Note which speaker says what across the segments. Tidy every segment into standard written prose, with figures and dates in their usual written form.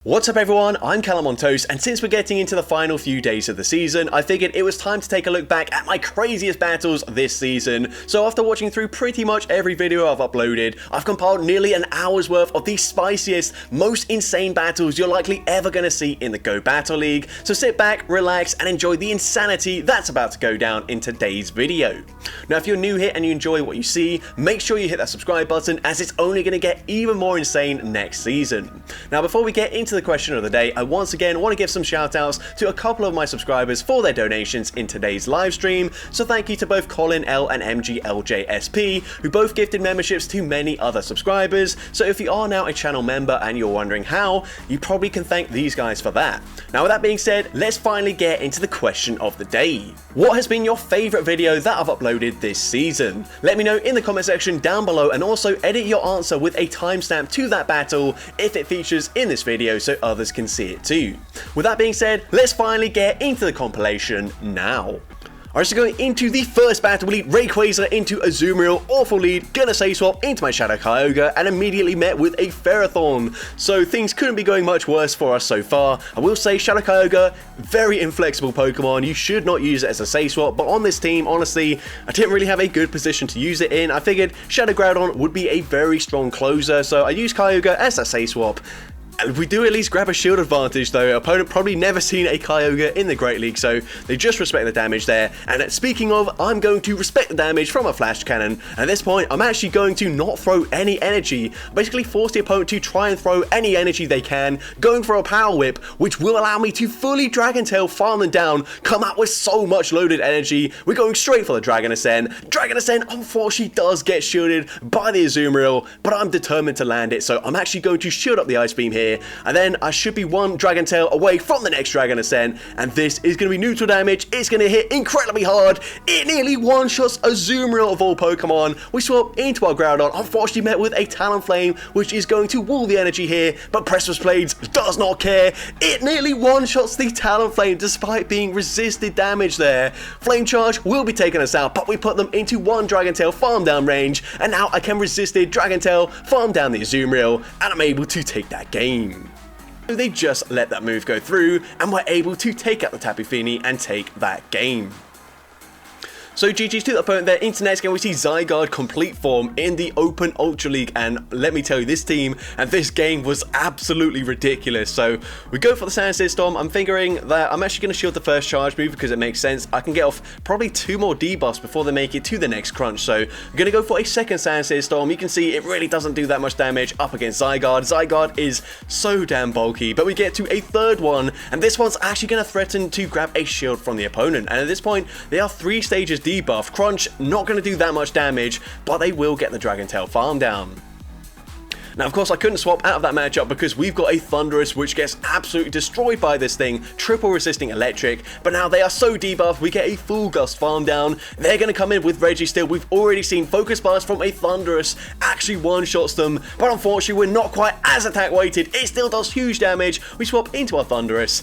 Speaker 1: What's up everyone, I'm CallumOnToast, and since we're getting into the final few days of the season, I figured it was time to take a look back at my craziest battles this season. So after watching through pretty much every video I've uploaded, I've compiled nearly an hour's worth of the spiciest, most insane battles you're likely ever going to see in the Go Battle League. So sit back, relax, and enjoy the insanity that's about to go down in today's video. Now if you're new here and you enjoy what you see, make sure you hit that subscribe button, as it's only going to get even more insane next season. Now before we get into the question of the day, I once again want to give some shout outs to a couple of my subscribers for their donations in today's live stream. So thank you to both Colin L and MGLJSP, who both gifted memberships to many other subscribers. So if you are now a channel member and you're wondering how, you probably can thank these guys for that. Now with that being said, let's finally get into the question of the day. What has been your favorite video that I've uploaded this season? Let me know in the comment section down below, and also edit your answer with a timestamp to that battle if it features in this video, so others can see it too. With that being said, let's finally get into the compilation now. Alright, so going into the first battle, we lead Rayquaza into Azumarill, awful lead, gonna say swap into my Shadow Kyogre, and immediately met with a Ferrothorn. So things couldn't be going much worse for us so far. I will say Shadow Kyogre, very inflexible Pokemon, you should not use it as a say swap, but on this team, honestly, I didn't really have a good position to use it in. I figured Shadow Groudon would be a very strong closer, so I used Kyogre as a say swap. We do at least grab a shield advantage though. Opponent probably never seen a Kyogre in the Great League, so they just respect the damage there. And speaking of, I'm going to respect the damage from a Flash Cannon. At this point, I'm actually going to not throw any energy. Basically force the opponent to try and throw any energy they can, going for a Power Whip, which will allow me to fully Dragon Tail, farm them down, come out with so much loaded energy. We're going straight for the Dragon Ascent. Dragon Ascent unfortunately does get shielded by the Azumarill, but I'm determined to land it, so I'm actually going to shield up the Ice Beam here. And then I should be one Dragon Tail away from the next Dragon Ascent, and this is going to be neutral damage. It's going to hit incredibly hard. It nearly one-shots Azumarill of all Pokemon. We swap into our Groudon, unfortunately met with a Talonflame, which is going to wall the energy here, but Precipice Blades does not care. It nearly one-shots the Talonflame despite being resisted damage there. Flame Charge will be taking us out, but we put them into one Dragon Tail farm down range, and now I can resist the Dragon Tail, farm down the Azumarill, and I'm able to take that game. They just let that move go through, and we're able to take out the Tapu Fini and take that game. So GG's to the opponent there. Into next game, we see Zygarde complete form in the Open Ultra League, and let me tell you, this team and this game was absolutely ridiculous. So we go for the Sand Seed Storm. I'm figuring that I'm actually going to shield the first charge move because it makes sense. I can get off probably 2 more debuffs before they make it to the next crunch. So I'm going to go for a second Sand Seed Storm. You can see it really doesn't do that much damage up against Zygarde. Zygarde is so damn bulky, but we get to a third one, and this one's actually going to threaten to grab a shield from the opponent. And at this point, they are 3 stages debuff. Crunch not going to do that much damage, but they will get the Dragon Tail farm down. Now of course I couldn't swap out of that matchup because we've got a Thundurus which gets absolutely destroyed by this thing, triple resisting electric, but now they are so debuffed we get a full gust farm down. They're going to come in with Registeel. We've already seen Focus Blast from a Thundurus actually one-shots them, but unfortunately we're not quite as attack weighted. It still does huge damage. We swap into our Thundurus.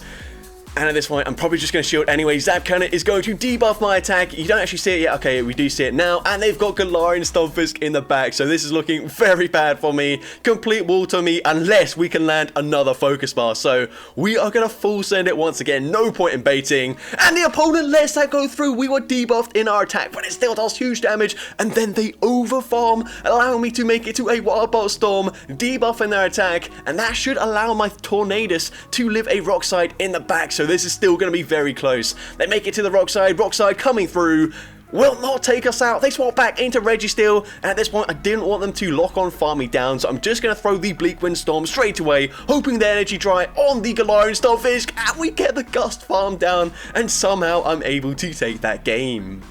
Speaker 1: And at this point, I'm probably just going to shield anyway. Zap Cannon is going to debuff my attack. You don't actually see it yet. Okay, we do see it now. And they've got Galarian Stunfisk in the back. So this is looking very bad for me. Complete wall to me unless we can land another Focus Blast. So we are going to full send it once again. No point in baiting. And the opponent lets that go through. We were debuffed in our attack, but it still does huge damage. And then they overfarm, allowing me to make it to a Wild Bolt Storm, debuffing their attack. And that should allow my Tornadus to live a Rock Slide in the back. So this is still going to be very close. They make it to the Rock Slide coming through, will not take us out. They swap back into Registeel, and at this point I didn't want them to lock on farm me down, so I'm just going to throw the Bleak Wind Storm straight away, hoping the energy dry on the Galarian Stunfisk, and we get the Gust farm down, and somehow I'm able to take that game.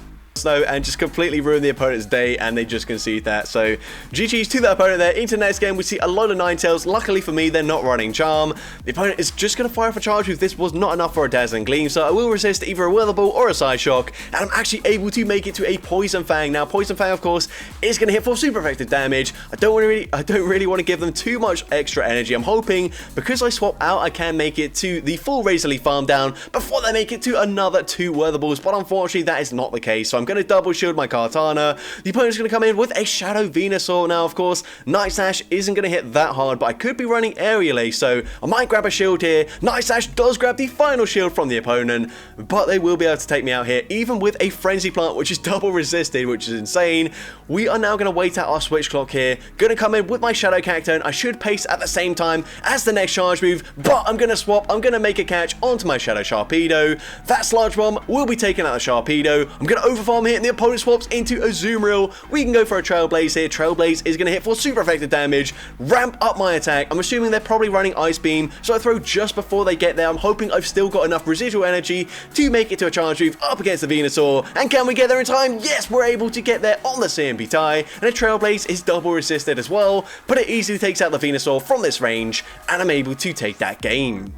Speaker 1: And just completely ruin the opponent's day, and they just concede that. So GG's to that opponent there. Into the next game, we see a lot of Ninetales. Luckily for me, they're not running Charm. The opponent is just going to fire for charge move. This was not enough for a Dazzling Gleam, so I will resist either a Weather Ball or a Side Shock, and I'm actually able to make it to a Poison Fang. Now Poison Fang of course is going to hit for super effective damage. I don't really want to give them too much extra energy. I'm hoping because I swap out I can make it to the full Razor Leaf farm down before they make it to another 2 Weather Balls, but unfortunately that is not the case. So I'm going to double shield my Kartana. The opponent's going to come in with a Shadow Venusaur. Now, of course, Night Slash isn't going to hit that hard, but I could be running Aerial Ace, so I might grab a shield here. Night Slash does grab the final shield from the opponent, but they will be able to take me out here, even with a Frenzy Plant, which is double resisted, which is insane. We are now going to wait out our switch clock here. Going to come in with my Shadow Cacturne. I should pace at the same time as the next charge move, but I'm going to swap. I'm going to make a catch onto my Shadow Sharpedo. That Sludge Bomb will be taking out the Sharpedo. I'm going to overfarm here, and the opponent swaps into a Azumarill. We can go for a Trailblaze here. Trailblaze is going to hit for super effective damage, ramp up my attack. I'm assuming they're probably running Ice Beam, so I throw just before they get there. I'm hoping I've still got enough residual energy to make it to a charge move up against the Venusaur. And can we get there in time? Yes, we're able to get there on the CMP tie, and a Trailblaze is double resisted as well, but it easily takes out the Venusaur from this range, and I'm able to take that game.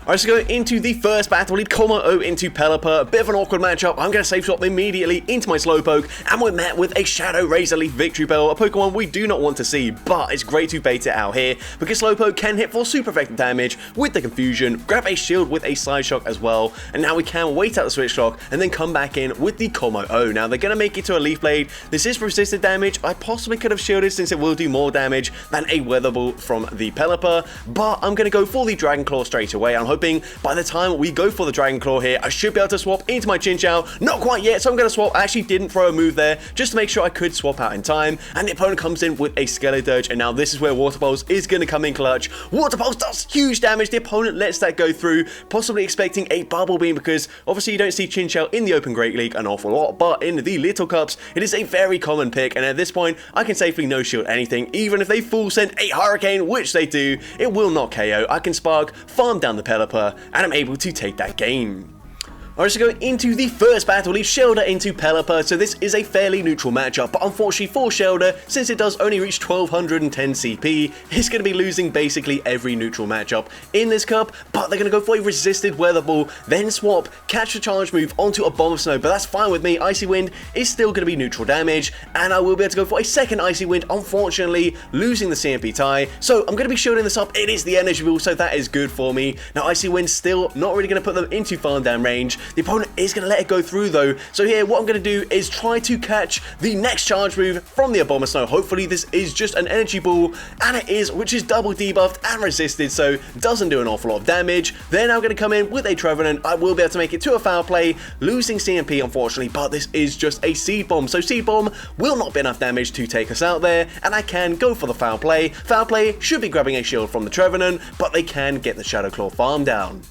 Speaker 1: Alright, so going into the first battle, lead CallumOnToast into Pelipper. A bit of an awkward matchup. I'm going to safe swap immediately into my Slowpoke, and we're met with a Shadow Razor Leaf Victory Bell, a Pokemon we do not want to see, but it's great to bait it out here, because Slowpoke can hit for super effective damage with the Confusion, grab a shield with a Side Shock as well, and now we can wait out the Switch Clock, and then come back in with the CallumOnToast. Now, they're going to make it to a Leaf Blade. This is resisted damage. I possibly could have shielded since it will do more damage than a Weather Ball from the Pelipper, but I'm going to go for the Dragon Claw straight away. I'm hoping by the time we go for the Dragon Claw here, I should be able to swap into my Chinchou. Not quite yet, so I'm going to swap. I actually didn't throw a move there, just to make sure I could swap out in time. And the opponent comes in with a Skeledirge, and now this is where Water Pulse is going to come in clutch. Water Pulse does huge damage. The opponent lets that go through, possibly expecting a Bubble Beam, because obviously you don't see Chinchou in the Open Great League an awful lot, but in the Little Cups, it is a very common pick, and at this point, I can safely no-shield anything. Even if they full send a Hurricane, which they do, it will not KO. I can Spark, farm down the Pelipper, and I'm able to take that game. Alright, so going into the first battle, leave Shellder into Pelipper, so this is a fairly neutral matchup, but unfortunately for Shellder, since it does only reach 1210 CP, it's going to be losing basically every neutral matchup in this cup, but they're going to go for a resisted Weather Ball, then swap, catch the charge move onto a Bomb of Snow, but that's fine with me. Icy Wind is still going to be neutral damage, and I will be able to go for a second Icy Wind, unfortunately losing the CMP tie, so I'm going to be shielding this up. It is the Energy Ball, so that is good for me. Now Icy Wind still not really going to put them into farm down range. The opponent is going to let it go through though, so here what I'm going to do is try to catch the next charge move from the Bomb of Snow. Hopefully this is just an Energy Ball, and it is, which is double debuffed and resisted, so doesn't do an awful lot of damage. They're now going to come in with a Trevenant. I will be able to make it to a foul play, losing CMP unfortunately, but this is just a Seed Bomb, so Seed Bomb will not be enough damage to take us out there, and I can go for the foul play. Foul play should be grabbing a shield from the Trevenant, but they can get the Shadow Claw farm down.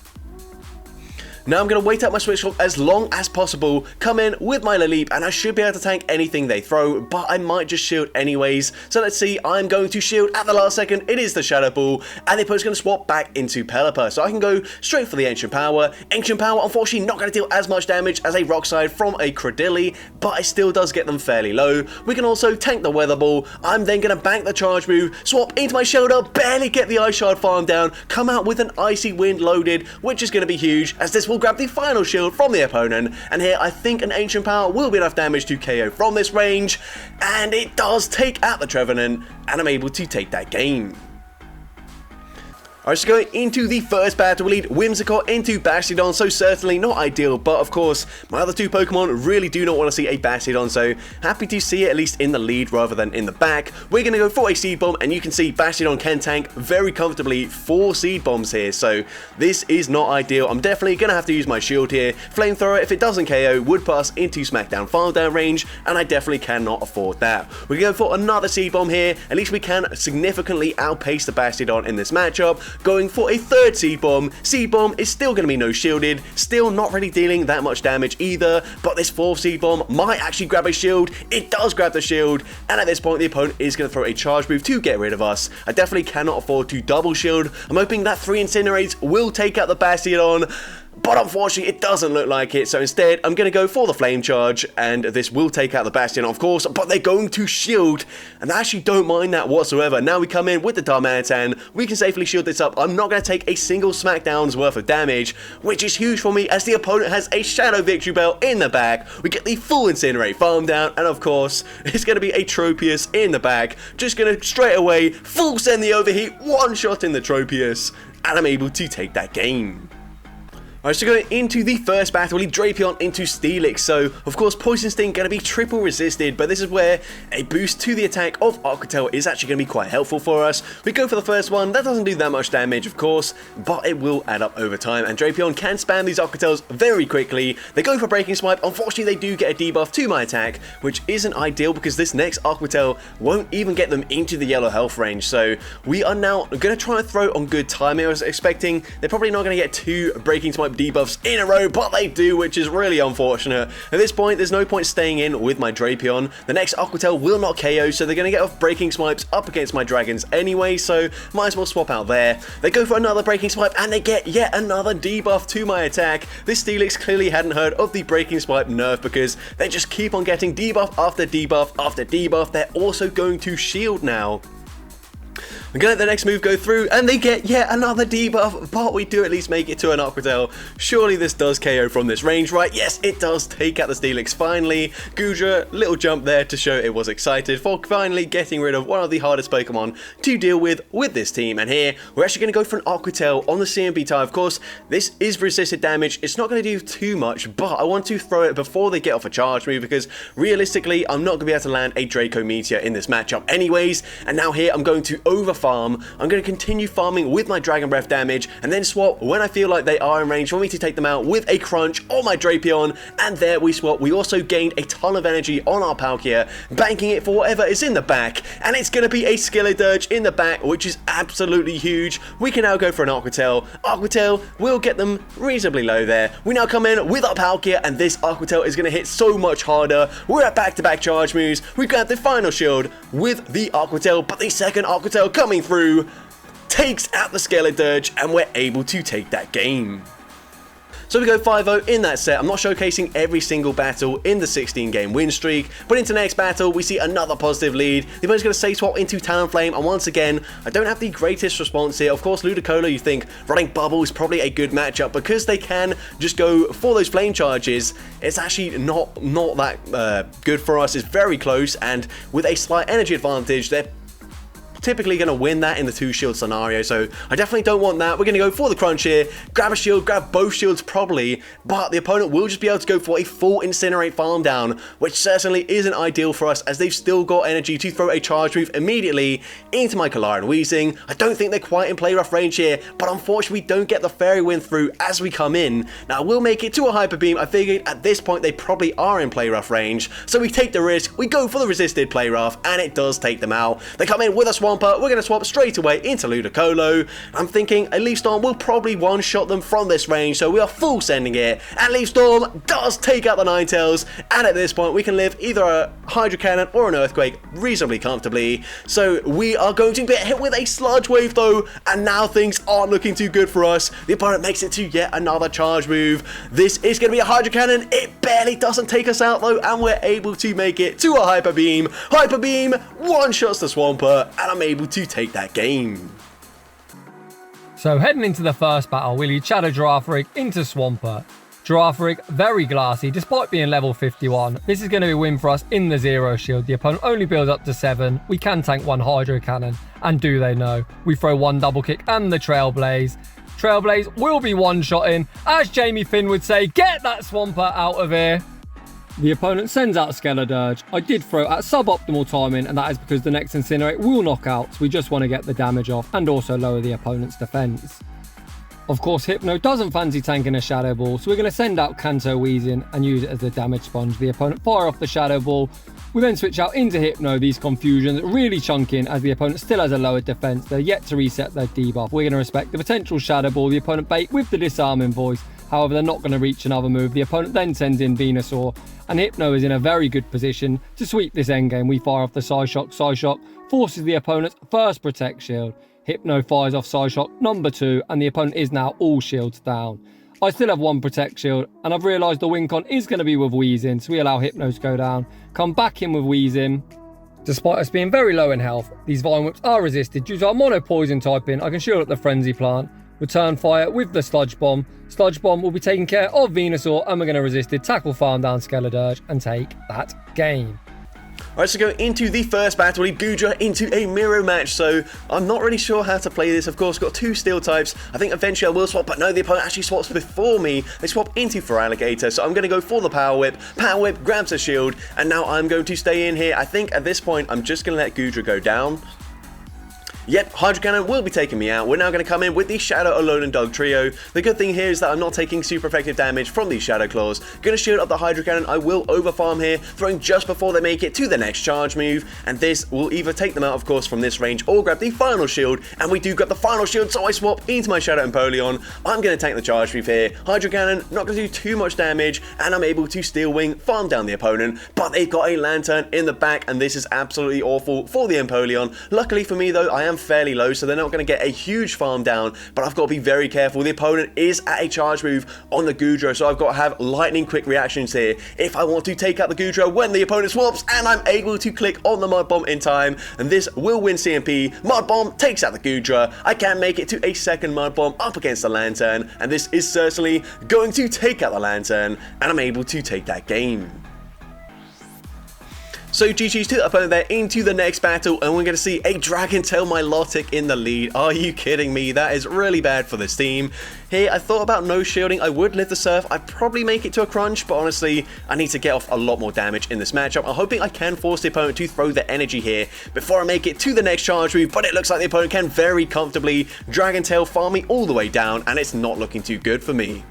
Speaker 1: Now I'm going to wait out my Switch Clock as long as possible, come in with my Laleep, and I should be able to tank anything they throw, but I might just shield anyways. So let's see, I'm going to shield at the last second. It is the Shadow Ball, and the opponent's going to swap back into Pelipper, so I can go straight for the Ancient Power. Ancient Power, unfortunately, not going to deal as much damage as a Rock Slide from a Credilli, but it still does get them fairly low. We can also tank the Weather Ball. I'm then going to bank the charge move, swap into my Shellder, barely get the Ice Shard farm down, come out with an Icy Wind loaded, which is going to be huge, as this will grab the final shield from the opponent, and here I think an Ancient Power will be enough damage to KO from this range, and it does take out the Trevenant, and I'm able to take that game. Alright, so going into the first battle, we lead Whimsicott into Bastiodon, so certainly not ideal, but of course, my other two Pokemon really do not want to see a Bastiodon, so happy to see it at least in the lead rather than in the back. We're going to go for a Seed Bomb, and you can see Bastiodon can tank very comfortably 4 Seed Bombs here, so this is not ideal. I'm definitely going to have to use my shield here. Flamethrower, if it doesn't KO, would pass into Smackdown farm down range, and I definitely cannot afford that. We're going for another Seed Bomb here. At least we can significantly outpace the Bastiodon in this matchup. Going for a third Seed Bomb. Seed Bomb is still going to be no shielded, still not really dealing that much damage either, but this fourth Seed Bomb might actually grab a shield. It does grab the shield, and at this point the opponent is going to throw a charge move to get rid of us. I definitely cannot afford to double shield. I'm hoping that 3 Incinerates will take out the Bastiodon, but unfortunately it doesn't look like it, so instead I'm going to go for the Flame Charge, and this will take out the Bastion of course, but they're going to shield, and I actually don't mind that whatsoever. Now we come in with the Darmanitan, we can safely shield this up. I'm not going to take a single Smackdown's worth of damage, which is huge for me as the opponent has a Shadow Victory Bell in the back. We get the full Incinerate farm down, and of course it's going to be a Tropius in the back, just going to straight away full send the Overheat, one shot in the Tropius, and I'm able to take that game. Alright, so going into the first battle, we lead Drapion into Steelix. So, of course, Poison Sting going to be triple resisted, but this is where a boost to the attack of Aqua Tail is actually going to be quite helpful for us. We go for the first one. That doesn't do that much damage, of course, but it will add up over time, and Drapion can spam these Aqua Tails very quickly. They go for Breaking Swipe. Unfortunately, they do get a debuff to my attack, which isn't ideal because this next Aqua Tail won't even get them into the yellow health range. So, we are now going to try and throw on good timing. I was expecting they're probably not going to get 2 Breaking Swipe debuffs in a row, but they do, which is really unfortunate. At this point, there's no point staying in with my Drapion. The next Aqua Tail will not KO, so they're going to get off Breaking Swipes up against my dragons anyway, so might as well swap out there. They go for another Breaking Swipe, and they get yet another debuff to my attack. This Steelix clearly hadn't heard of the Breaking Swipe nerf because they just keep on getting debuff after debuff after debuff. They're also going to shield now. I'm going to let the next move go through, and they get yet another debuff, but we do at least make it to an Aqua Tail. Surely this does KO from this range, right? Yes, it does take out the Steelix finally. Gudra, little jump there to show it was excited for finally getting rid of one of the hardest Pokemon to deal with this team. And here, we're actually going to go for an Aqua Tail on the CMB tie. Of course, this is resisted damage. It's not going to do too much, but I want to throw it before they get off a charge move because realistically, I'm not going to be able to land a Draco Meteor in this matchup anyways. And now here, I'm going to overfarm. I'm going to continue farming with my Dragon Breath damage and then swap when I feel like they are in range for me to take them out with a Crunch on my Drapion, and there we swap. We also gained a ton of energy on our Palkia, banking it for whatever is in the back, and it's going to be a Skeledirge in the back, which is absolutely huge. We can now go for an Aqua Tail. Aqua Tail will get them reasonably low there. We now come in with our Palkia, and this Aqua Tail is going to hit so much harder. We're at back-to-back charge moves. We grab the final shield with the Aqua Tail, but the second Aqua Tail coming through takes out the Skeledirge, and we're able to take that game. So we go 5-0 in that set. I'm not showcasing every single battle in the 16-game win streak, but into the next battle, we see another positive lead. The opponent's going to say swap into Talonflame, and once again, I don't have the greatest response here. Of course, Ludicolo, you think running Bubble is probably a good matchup because they can just go for those flame charges. It's actually not that good for us. It's very close, and with a slight energy advantage, they're typically going to win that in the 2-shield scenario, so I definitely don't want that. We're going to go for the Crunch here, grab a shield, grab both shields probably, but the opponent will just be able to go for a full Incinerate farm down, which certainly isn't ideal for us as they've still got energy to throw a charge move immediately into my Galarian Weezing. I don't think they're quite in play rough range here, but unfortunately we don't get the Fairy Wind through as we come in. Now we'll make it to a Hyper Beam. I figured at this point they probably are in play rough range, so we take the risk, we go for the resisted play rough, and it does take them out. They come in with a Swampert. We're going to swap straight away into Ludicolo. I'm thinking a Leaf Storm will probably one-shot them from this range, so we are full sending it, and Leaf Storm does take out the Ninetales, and at this point we can live either a Hydro Cannon or an Earthquake reasonably comfortably. So we are going to get hit with a Sludge Wave though, and now things aren't looking too good for us. The opponent makes it to yet another charge move. This is going to be a Hydro Cannon. It barely doesn't take us out though, and we're able to make it to a Hyper Beam. Hyper Beam one-shots the Swampert, and I'm able to take that game.
Speaker 2: So heading into the first battle, we lead Shadow Girafarig into Swampert. Girafarig, very glassy, despite being level 51. This is going to be a win for us in the 0 shield. The opponent only builds up to 7. We can tank 1 Hydro Cannon, and do they know? We throw 1 double kick and the Trailblaze. Trailblaze will be one-shotting. As Jamie Finn would say, get that Swampert out of here. The opponent sends out Skeledirge. I did throw at suboptimal timing, and that is because the next Incinerate will knock out, so we just want to get the damage off and also lower the opponent's defense. Of course, Hypno doesn't fancy tanking a Shadow Ball, so we're going to send out Kanto Weezing and use it as the damage sponge. The opponent fire off the Shadow Ball. We then switch out into Hypno, these confusions really chunking as the opponent still has a lower defense. They're yet to reset their debuff. We're going to respect the potential Shadow Ball. The opponent bait with the Disarming Voice. However, they're not going to reach another move. The opponent then sends in Venusaur, and Hypno is in a very good position to sweep this endgame. We fire off the Psyshock. Psyshock forces the opponent's first Protect Shield. Hypno fires off Psyshock number 2, and the opponent is now all shields down. I still have 1 Protect Shield, and I've realised the win con is going to be with Weezing, so we allow Hypno to go down. Come back in with Weezing. Despite us being very low in health, these Vine Whips are resisted due to our Mono Poison typing. I can shield up the Frenzy Plant. Return fire with the Sludge Bomb. Sludge Bomb will be taking care of Venusaur, and we're going to resist it, tackle farm down Skeledirge and take that game.
Speaker 1: Alright, so go into the first battle, lead Goodra into a mirror match, so I'm not really sure how to play this. Of course, got 2 steel types. I think eventually I will swap, but no, the opponent actually swaps before me. They swap into Feraligatr, so I'm going to go for the Power Whip. Power Whip grabs a shield, and now I'm going to stay in here. I think at this point, I'm just going to let Goodra go down. Yep, Hydro Cannon will be taking me out. We're now going to come in with the Shadow, Alone and Dog trio. The good thing here is that I'm not taking super effective damage from these Shadow Claws. Going to shield up the Hydro Cannon. I will overfarm here, throwing just before they make it to the next charge move. And this will either take them out, of course, from this range or grab the final shield. And we do grab the final shield, so I swap into my Shadow Empoleon. I'm going to tank the charge move here. Hydro Cannon, not going to do too much damage, and I'm able to Steel Wing, farm down the opponent. But they've got a Lantern in the back, and this is absolutely awful for the Empoleon. Luckily for me, though, I am fairly low, so they're not going to get a huge farm down, but I've got to be very careful. The opponent is at a charge move on the Goodra, so I've got to have lightning quick reactions here if I want to take out the Goodra when the opponent swaps, and I'm able to click on the Mud Bomb in time, and this will win CMP. Mud Bomb takes out the Goodra. I can make it to a second Mud Bomb up against the Lantern, and this is certainly going to take out the Lantern, and I'm able to take that game. So GG's to the opponent there into the next battle, and we're going to see a Dragon Tail Milotic in the lead. Are you kidding me? That is really bad for this team. Here, I thought about no shielding. I would live the Surf. I'd probably make it to a crunch, but honestly, I need to get off a lot more damage in this matchup. I'm hoping I can force the opponent to throw the energy here before I make it to the next charge move, but it looks like the opponent can very comfortably Dragon Tail farm me all the way down, and it's not looking too good for me.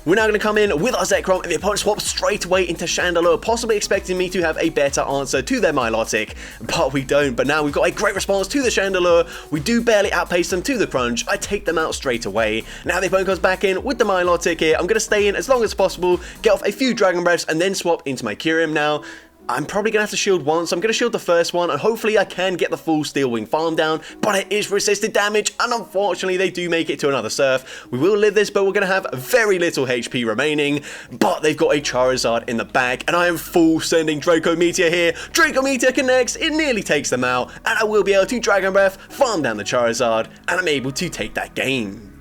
Speaker 1: We're now going to come in with our Zekrom, and the opponent swaps straight away into Chandelure, possibly expecting me to have a better answer to their Milotic, but we don't. But now we've got a great response to the Chandelure. We do barely outpace them to the crunch. I take them out straight away. Now the opponent comes back in with the Milotic here. I'm going to stay in as long as possible, get off a few Dragon Breaths, and then swap into my Kyurem now. I'm probably going to have to shield once. I'm going to shield the first one, and hopefully I can get the full Steel Wing farm down, but it is resisted damage, and unfortunately they do make it to another Surf. We will live this, but we're going to have very little HP remaining, but they've got a Charizard in the back, and I am full sending Draco Meteor here. Draco Meteor connects, it nearly takes them out, and I will be able to Dragon Breath, farm down the Charizard, and I'm able to take that game.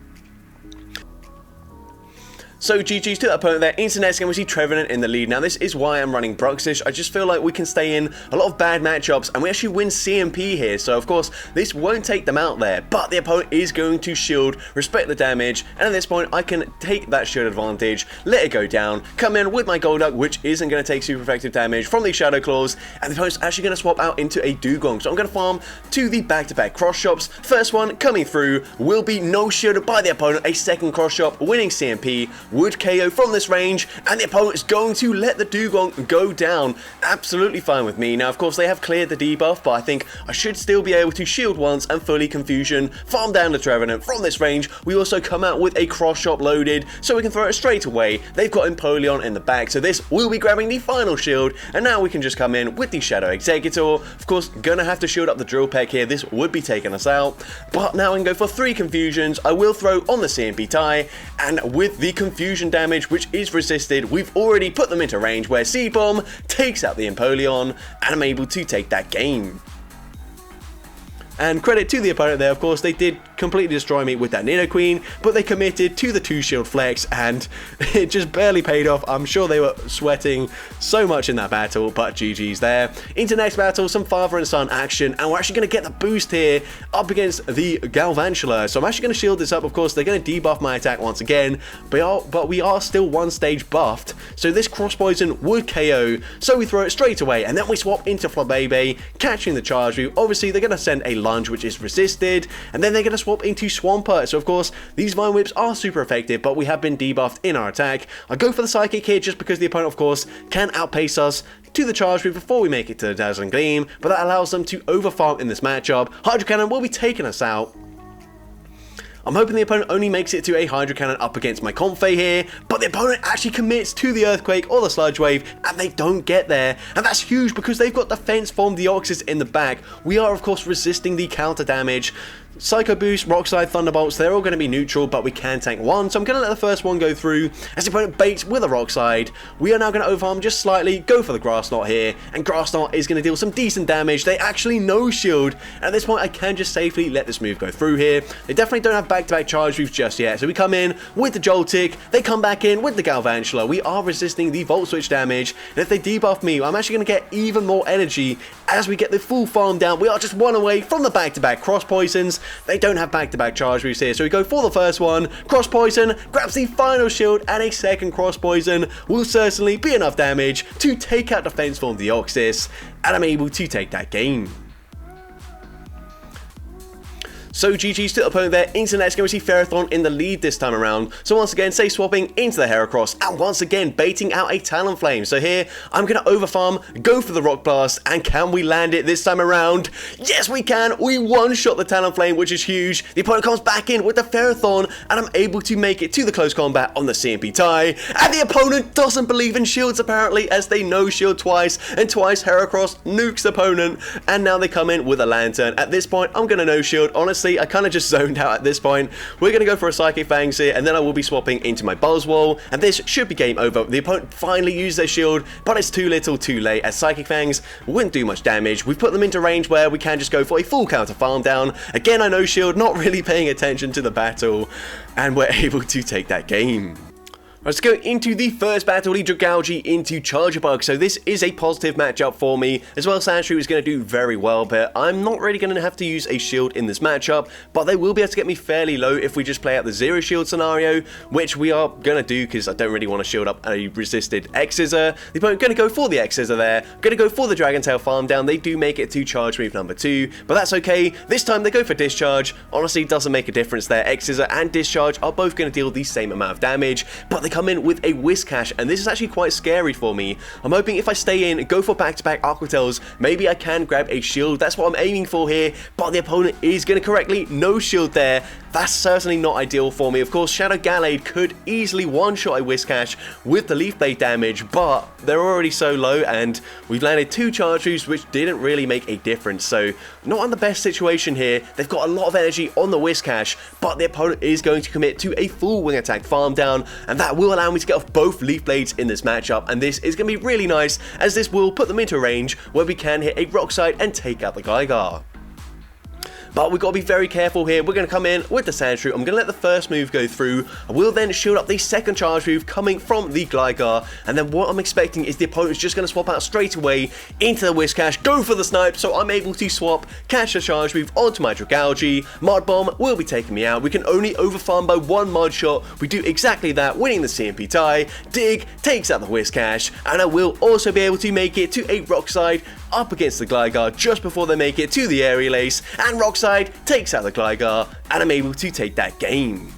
Speaker 1: So GG's to that opponent there. Into next game we see Trevenant in the lead. Now this is why I'm running Bruxish. I just feel like we can stay in a lot of bad matchups and we actually win CMP here. So of course this won't take them out there, but the opponent is going to shield, respect the damage, and at this point I can take that shield advantage, let it go down, come in with my Golduck, which isn't going to take super effective damage from these Shadow Claws, and the opponent's actually going to swap out into a Dugong. So I'm going to farm to the back-to-back cross shops. First one coming through will be no shielded by the opponent. A second cross shop winning CMP would KO from this range, and the opponent is going to let the Dugong go down. Absolutely fine with me. Now of course they have cleared the debuff, but I think I should still be able to shield once and fully Confusion, farm down the Trevenant from this range. We also come out with a cross shop loaded, so we can throw it straight away. They've got Empoleon in the back, so this will be grabbing the final shield, and now we can just come in with the Shadow Executor. Of course, gonna have to shield up the Drill Peck here. This would be taking us out, but now I can go for 3 Confusions. I will throw on the CMP tie, and with the Confusion damage, which is resisted, we've already put them into range where Seed Bomb takes out the Empoleon, and I'm able to take that game. And credit to the opponent there, of course, they did completely destroy me with that Nidoqueen, but they committed to the 2-shield flex, and it just barely paid off. I'm sure they were sweating so much in that battle, but GG's there. Into next battle, some father and son action, and we're actually going to get the boost here up against the Galvantula. So I'm actually going to shield this up. Of course, they're going to debuff my attack once again, but we are still 1 stage buffed, so this Cross Poison would KO, so we throw it straight away, and then we swap into Flabébé, catching the charge move. Obviously, they're going to send a Lunge, which is resisted, and then they're going to swap into Swampert. So of course these Vine Whips are super effective, but we have been debuffed in our attack. I go for the Psychic here just because the opponent of course can outpace us to the charge move before we make it to the Dazzling Gleam, but that allows them to overfarm in this matchup. Hydro Cannon will be taking us out. I'm hoping the opponent only makes it to a Hydro Cannon up against my Comfey here, but the opponent actually commits to the Earthquake or the Sludge Wave, and they don't get there. And that's huge because they've got Defense from Deoxys in the back. We are, of course, resisting the counter damage. Psycho Boost, Rock Slide, Thunderbolts, they're all going to be neutral, but we can tank one, so I'm going to let the first one go through. As the opponent baits with a Rock Slide, we are now going to overarm just slightly, go for the Grass Knot here, and Grass Knot is going to deal some decent damage. They actually no shield, and at this point I can just safely let this move go through here. They definitely don't have back-to-back charge moves just yet, so we come in with the Joltik, they come back in with the Galvantula. We are resisting the Volt Switch damage, and if they debuff me, I'm actually going to get even more energy as we get the full farm down. We are just one away from the back-to-back Cross Poisons. They don't have back-to-back charge moves here, so we go for the first one. Cross Poison grabs the final shield, and a second Cross Poison will certainly be enough damage to take out Defense Form Deoxys, and I'm able to take that game. So GG's to the opponent there. Internet's going to see Ferrothorn in the lead this time around. So once again, say swapping into the Heracross, and once again baiting out a Talonflame. So here, I'm going to overfarm, go for the Rock Blast, and can we land it this time around? Yes, we can. We one-shot the Talonflame, which is huge. The opponent comes back in with the Ferrothorn, and I'm able to make it to the close combat on the CMP tie. And the opponent doesn't believe in shields, apparently, as they no-shield twice, and twice Heracross nukes the opponent, and now they come in with a Lantern. At this point, I'm going to no-shield. Honestly, I kind of just zoned out at this point. We're going to go for a Psychic Fangs here, and then I will be swapping into my Buzzwole, and this should be game over. The opponent finally used their shield, but it's too little too late, as Psychic Fangs wouldn't do much damage. We've put them into range where we can just go for a full counter farm down. Again, I no shield, not really paying attention to the battle, and we're able to take that game. Let's go into the first battle, Dragalge into Charger Bug. So this is a positive matchup for me. As well, Sandshrew is going to do very well, but I'm not really going to have to use a shield in this matchup, but they will be able to get me fairly low if we just play out the zero shield scenario, which we are going to do because I don't really want to shield up a resisted X-Scissor. The opponent going to go for the X-Scissor there, going to go for the Dragon Tail farm down. They do make it to charge move number 2, but that's okay. This time they go for Discharge. Honestly, doesn't make a difference there. X-Scissor and Discharge are both going to deal the same amount of damage, but they come in with a Whiscash, and this is actually quite scary for me. I'm hoping if I stay in, go for back-to-back Aquatails, maybe I can grab a shield. That's what I'm aiming for here, but the opponent is going to correctly no shield there. That's certainly not ideal for me. Of course, Shadow Gallade could easily one-shot a Whiscash with the Leaf Blade damage, but they're already so low, and we've landed 2 charge moves, which didn't really make a difference. So, not in the best situation here. They've got a lot of energy on the Whiscash, but the opponent is going to commit to a full Wing Attack farm down, and that will allow me to get off both Leaf Blades in this matchup, and this is going to be really nice, as this will put them into a range where we can hit a Rock Slide and take out the Gligar. But we've got to be very careful here. We're going to come in with the Sandshrew. I'm going to let the first move go through. I will then shield up the second charge move coming from the Gligar. And then what I'm expecting is the opponent's just going to swap out straight away into the Whiscash, go for the Snipe, so I'm able to swap, catch the charge move onto my Dragalge. Mud Bomb will be taking me out. We can only overfarm by 1 Mud Shot. We do exactly that, winning the CMP tie. Dig takes out the Whiscash, and I will also be able to make it to a Rock Slide up against the Gligar just before they make it to the Aerial Ace, and Rock Slide takes out the Gligar, and I'm able to take that game.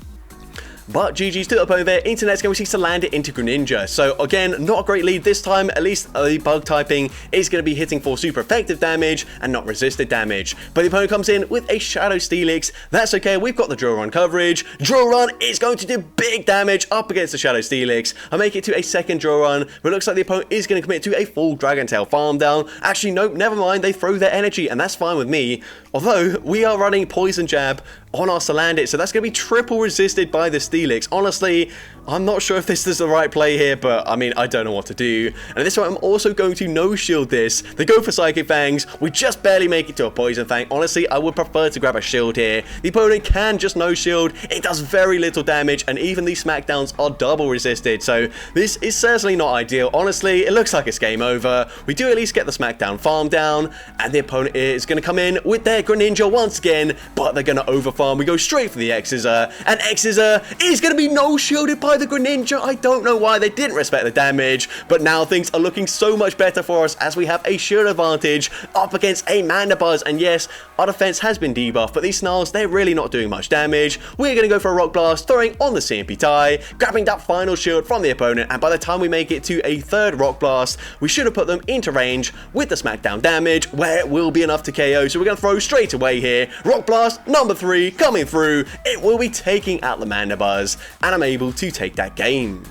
Speaker 1: But GG's to the opponent there. Internet's going to seek to land it into Greninja. So again, not a great lead this time. At least the bug typing is going to be hitting for super effective damage and not resisted damage. But the opponent comes in with a Shadow Steelix. That's okay. We've got the Drill Run coverage. Drill Run is going to do big damage up against the Shadow Steelix. I make it to a second Drill Run, but it looks like the opponent is going to commit to a full Dragon Tail farm down. Actually, nope, never mind. They throw their energy, and that's fine with me. Although, we are running Poison Jab on our Salandit, so that's going to be triple resisted by the Steelix. Honestly, I'm not sure if this is the right play here, but I mean, I don't know what to do. And this one, I'm also going to no-shield this. They go for Psychic Fangs. We just barely make it to a Poison Fang. Honestly, I would prefer to grab a shield here. The opponent can just no-shield. It does very little damage, and even these Smackdowns are double resisted, so this is certainly not ideal. Honestly, it looks like it's game over. We do at least get the Smackdown farm down, and the opponent is going to come in with their Greninja once again, but they're going to overfarm. We go straight for the X-Scissor, and X-Scissor is going to be no-shielded by the Greninja. I don't know why they didn't respect the damage, but now things are looking so much better for us as we have a shield advantage up against a Mandibuzz. And yes, our defense has been debuffed, but these Snarls, they're really not doing much damage. We're going to go for a Rock Blast, throwing on the CMP tie, grabbing that final shield from the opponent, and by the time we make it to a third Rock Blast, we should have put them into range with the Smackdown damage, where it will be enough to KO. So we're going to throw straight away here. Rock Blast number 3 coming through. It will be taking out the Mandibuzz, and I'm able to take that game.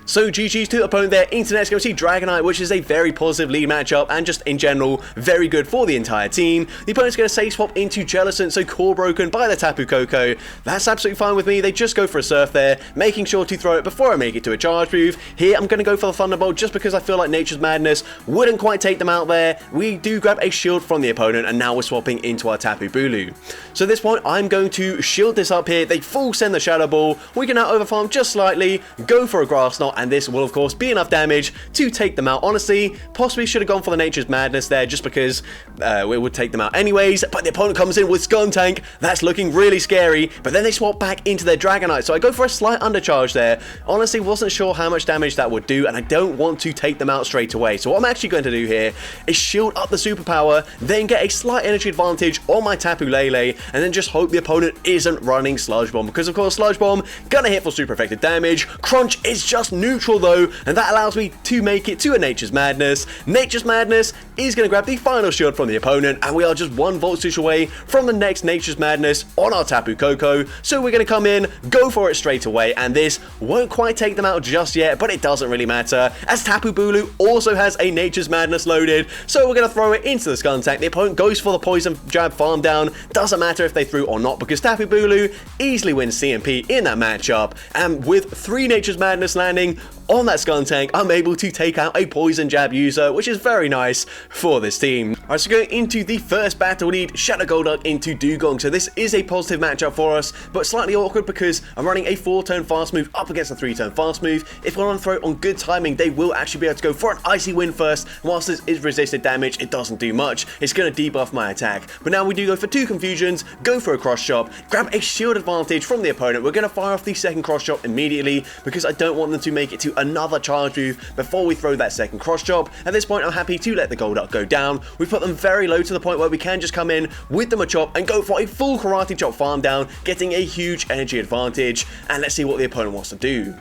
Speaker 1: So GG's to the opponent there. Into next game we see Dragonite, which is a very positive lead matchup and just in general very good for the entire team. The opponent's going to safe swap into Jellicent, so core broken by the Tapu Koko. That's absolutely fine with me. They just go for a Surf there, making sure to throw it before I make it to a charge move. Here I'm going to go for the Thunderbolt just because I feel like Nature's Madness wouldn't quite take them out there. We do grab a shield from the opponent and now we're swapping into our Tapu Bulu. So at this point I'm going to shield this up here. They full send the Shadow Ball. We can now overfarm just slightly, go for a Grass Knot, and this will of course be enough damage to take them out. Honestly, possibly should have gone for the Nature's Madness there just because it would take them out anyways, but the opponent comes in with Skuntank. That's looking really scary, but then they swap back into their Dragonite, so I go for a slight undercharge there. Honestly, wasn't sure how much damage that would do, and I don't want to take them out straight away, so what I'm actually going to do here is shield up the superpower, then get a slight energy advantage on my Tapu Lele, and then just hope the opponent isn't running Sludge Bomb, because of course Sludge Bomb gonna hit for super effective damage. Crunch is just neutral though, and that allows me to make it to a Nature's Madness. Nature's Madness is going to grab the final shield from the opponent, and we are just 1 Volt Switch away from the next Nature's Madness on our Tapu Koko. So we're going to come in, go for it straight away, and this won't quite take them out just yet, but it doesn't really matter, as Tapu Bulu also has a Nature's Madness loaded. So we're going to throw it into the Skuntank. The opponent goes for the Poison Jab farm down. Doesn't matter if they threw or not, because Tapu Bulu easily wins CMP in that matchup, and with 3 Nature's Madness landing on that Skuntank, I'm able to take out a Poison Jab user, which is very nice for this team. Alright, so going into the first battle, we need Shadow Golduck into Dugong. So this is a positive matchup for us, but slightly awkward because I'm running a 4-turn fast move up against a 3-turn fast move. If I want to throw it on good timing, they will actually be able to go for an Icy Wind first. Whilst this is resisted damage, it doesn't do much. It's going to debuff my attack. But now we do go for 2 Confusions, go for a Cross Chop, grab a shield advantage from the opponent. We're going to fire off the second Cross Chop immediately because I don't want them to make it to another charge move before we throw that second Cross Chop. At this point, I'm happy to let the Golduck go down. We put them very low to the point where we can just come in with the Machop and go for a full Karate Chop farm down, getting a huge energy advantage. And let's see what the opponent wants to do.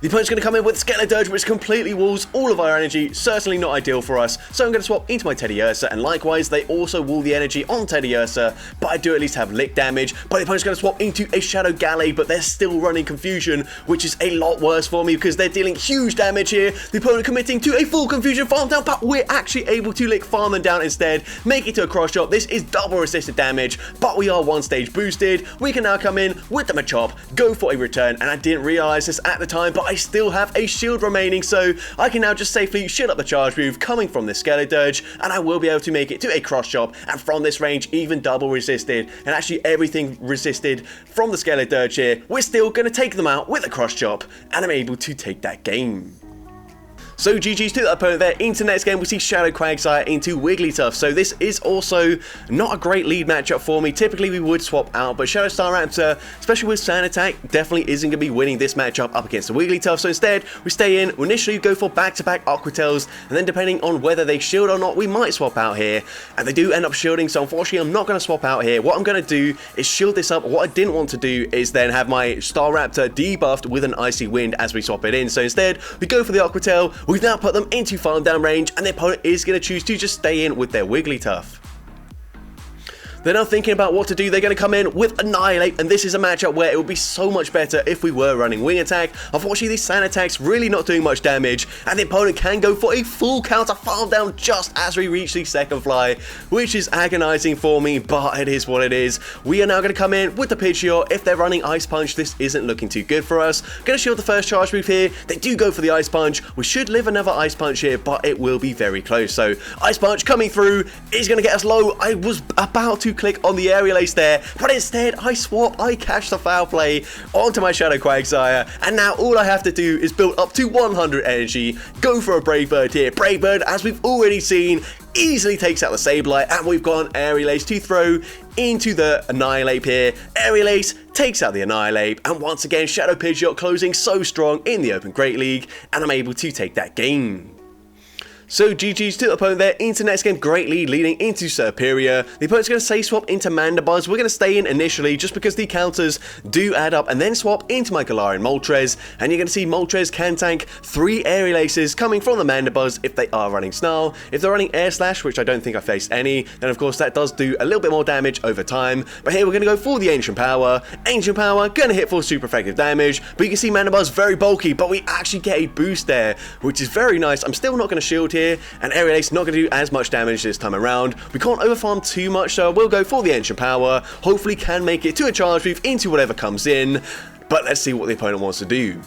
Speaker 1: The opponent's going to come in with Skeledirge, which completely walls all of our energy, certainly not ideal for us, so I'm going to swap into my Teddiursa, and likewise they also wall the energy on Teddiursa, but I do at least have lick damage. But the opponent's going to swap into a Shadow Galley, but they're still running Confusion, which is a lot worse for me because they're dealing huge damage here. The opponent committing to a full Confusion farm down, but we're actually able to lick farm them down instead, make it to a Cross Chop. This is double resisted damage, but we are 1 stage boosted. We can now come in with the Machop, go for a return, and I didn't realize this at the time, but I still have a shield remaining, so I can now just safely shield up the charge move coming from this Skeledirge, and I will be able to make it to a Cross Chop, and from this range even double resisted, and actually everything resisted from the Skeledirge here. We're still going to take them out with a Cross Chop, and I'm able to take that game. So GG's to the opponent there. Into next game, we see Shadow Quagsire into Wigglytuff. So this is also not a great lead matchup for me. Typically we would swap out, but Shadow Staraptor, especially with Sand Attack, definitely isn't going to be winning this matchup up against the Wigglytuff. So instead, we stay in. We initially go for back-to-back Aquatails, and then depending on whether they shield or not, we might swap out here. And they do end up shielding, so unfortunately I'm not going to swap out here. What I'm going to do is shield this up. What I didn't want to do is then have my Staraptor debuffed with an Icy Wind as we swap it in. So instead, we go for the Aquatail. We've now put them into farm down range, and the opponent is going to choose to just stay in with their Wigglytuff. They're now thinking about what to do. They're going to come in with Annihilate, and this is a matchup where it would be so much better if we were running Wing Attack. Unfortunately, these Sand Attack's really not doing much damage, and the opponent can go for a full counter farm down just as we reach the second fly, which is agonizing for me, but it is what it is. We are now going to come in with the Pidgeot. If they're running Ice Punch, this isn't looking too good for us. Going to shield the first charge move here. They do go for the Ice Punch. We should live another Ice Punch here, but it will be very close. So Ice Punch coming through is going to get us low. I was about to click on the Aerial Ace there, but instead I catch the foul play onto my Shadow Quagsire, and now all I have to do is build up to 100 energy, go for a Brave Bird here. Brave Bird, as we've already seen, easily takes out the Sableye, and we've got an Aerial Ace to throw into the Annihilate here. Aerial Ace takes out the Annihilate, and once again Shadow Pidgeot closing so strong in the Open Great League, and I'm able to take that game. So GG's to the opponent there into next game, great lead leading into Serperior. The opponent's going to say swap into Mandibuzz. We're going to stay in initially just because the counters do add up, and then swap into my Galarian Moltres, and you're going to see Moltres can tank 3 Aerial Aces coming from the Mandibuzz if they are running Snarl. If they're running Air Slash, which I don't think I faced any, then of course that does do a little bit more damage over time, but here we're going to go for the Ancient Power. Ancient Power, going to hit for super effective damage, but you can see Mandibuzz very bulky, but we actually get a boost there, which is very nice. I'm still not going to shield here, and Aerial Ace not going to do as much damage this time around. We can't overfarm too much, so I will go for the Ancient Power. Hopefully can make it to a charge move into whatever comes in, but let's see what the opponent wants to do.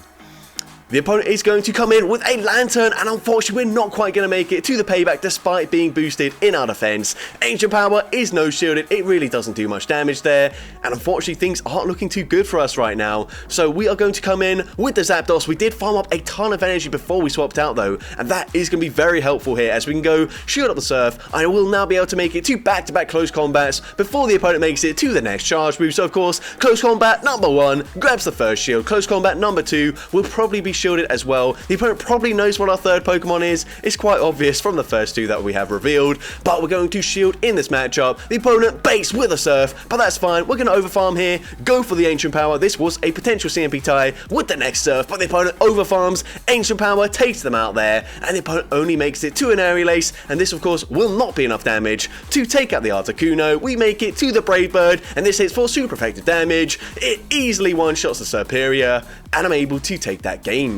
Speaker 1: The opponent is going to come in with a Lantern, and unfortunately we're not quite going to make it to the payback despite being boosted in our defense. Ancient Power is no shielded, it really doesn't do much damage there, and unfortunately things aren't looking too good for us right now. So we are going to come in with the Zapdos. We did farm up a ton of energy before we swapped out though, and that is going to be very helpful here as we can go shield up the Surf. I will now be able to make it to back-to-back close combats before the opponent makes it to the next charge move. So of course, close combat number 1 grabs the first shield, close combat number 2 will probably be shielded as well. The opponent probably knows what our third Pokemon is. It's quite obvious from the first 2 that we have revealed, but we're going to shield in this matchup. The opponent baits with a Surf, but that's fine. We're going to overfarm here, go for the Ancient Power. This was a potential CMP tie with the next Surf, but the opponent overfarms. Ancient Power takes them out there, and the opponent only makes it to an Aerial Ace, and this of course will not be enough damage to take out the Articuno. We make it to the Brave Bird, and this hits for super effective damage. It easily one-shots the Serperior, and I'm able to take that game.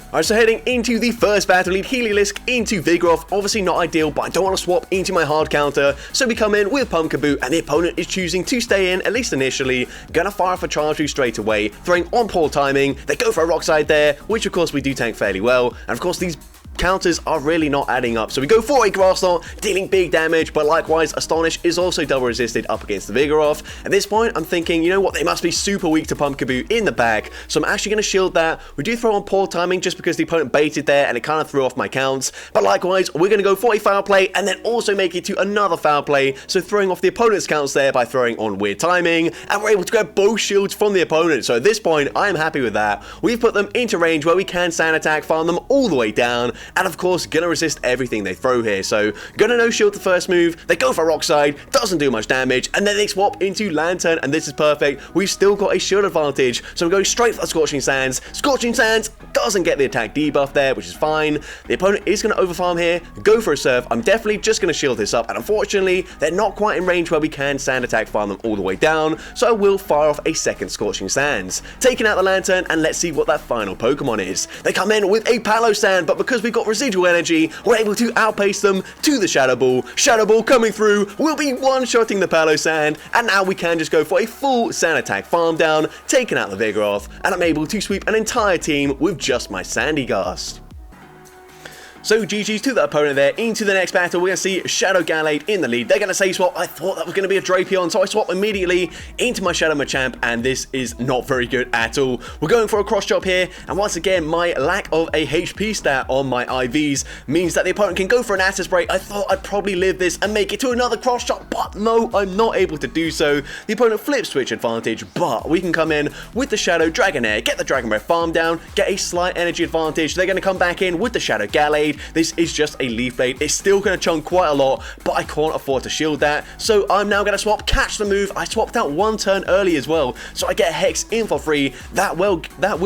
Speaker 1: Alright, so heading into the first battle lead, Heliolisk into Vigoroth. Obviously not ideal, but I don't want to swap into my hard counter, so we come in with Pumpkaboo, and the opponent is choosing to stay in, at least initially. Gonna fire off a charge move straight away, throwing on poor timing. They go for a Rock Slide there, which of course we do tank fairly well, and of course these counters are really not adding up, so we go for a Grass Knot, dealing big damage, but likewise Astonish is also double resisted up against the Vigoroth. At this point I'm thinking, you know what, they must be super weak to Pumpkaboo in the back, so I'm actually going to shield that. We do throw on poor timing just because the opponent baited there and it kind of threw off my counts, but likewise we're going to go for a foul play and then also make it to another foul play, so throwing off the opponent's counts there by throwing on weird timing, and we're able to grab both shields from the opponent. So at this point I am happy with that. We've put them into range where we can stand attack, farm them all the way down, and of course gonna resist everything they throw here. So gonna no shield the first move, they go for Rock Slide, doesn't do much damage, and then they swap into Lantern, and this is perfect. We've still got a shield advantage, so I'm going straight for the Scorching Sands. Scorching Sands doesn't get the attack debuff there, which is fine. The opponent is gonna overfarm here, go for a Surf. I'm definitely just gonna shield this up, and unfortunately they're not quite in range where we can stand attack farm them all the way down, so I will fire off a second Scorching Sands, taking out the Lantern, and let's see what that final Pokemon is. They come in with a Palo Sand, but because we've got residual energy, we're able to outpace them to the Shadow Ball. Shadow Ball coming through, we'll be one-shotting the Palo Sand, and now we can just go for a full Sand Attack farm down, taking out the Vigoroth, and I'm able to sweep an entire team with just my Sandygast. So GG's to the opponent there. Into the next battle, we're going to see Shadow Gallade in the lead. They're going to say swap. I thought that was going to be a Drapion, so I swap immediately into my Shadow Machamp, and this is not very good at all. We're going for a cross chop here, and once again, my lack of a HP stat on my IVs means that the opponent can go for an Acid Spray. I thought I'd probably live this and make it to another cross chop, but no, I'm not able to do so. The opponent flips Switch advantage, but we can come in with the Shadow Dragonair, get the Dragon Breath farm down, get a slight energy advantage. They're going to come back in with the Shadow Gallade. This is just a Leaf Blade. It's still going to chunk quite a lot, but I can't afford to shield that. So I'm now going to swap Catch the Move. I swapped out one turn early as well, so I get Hex in for free. That will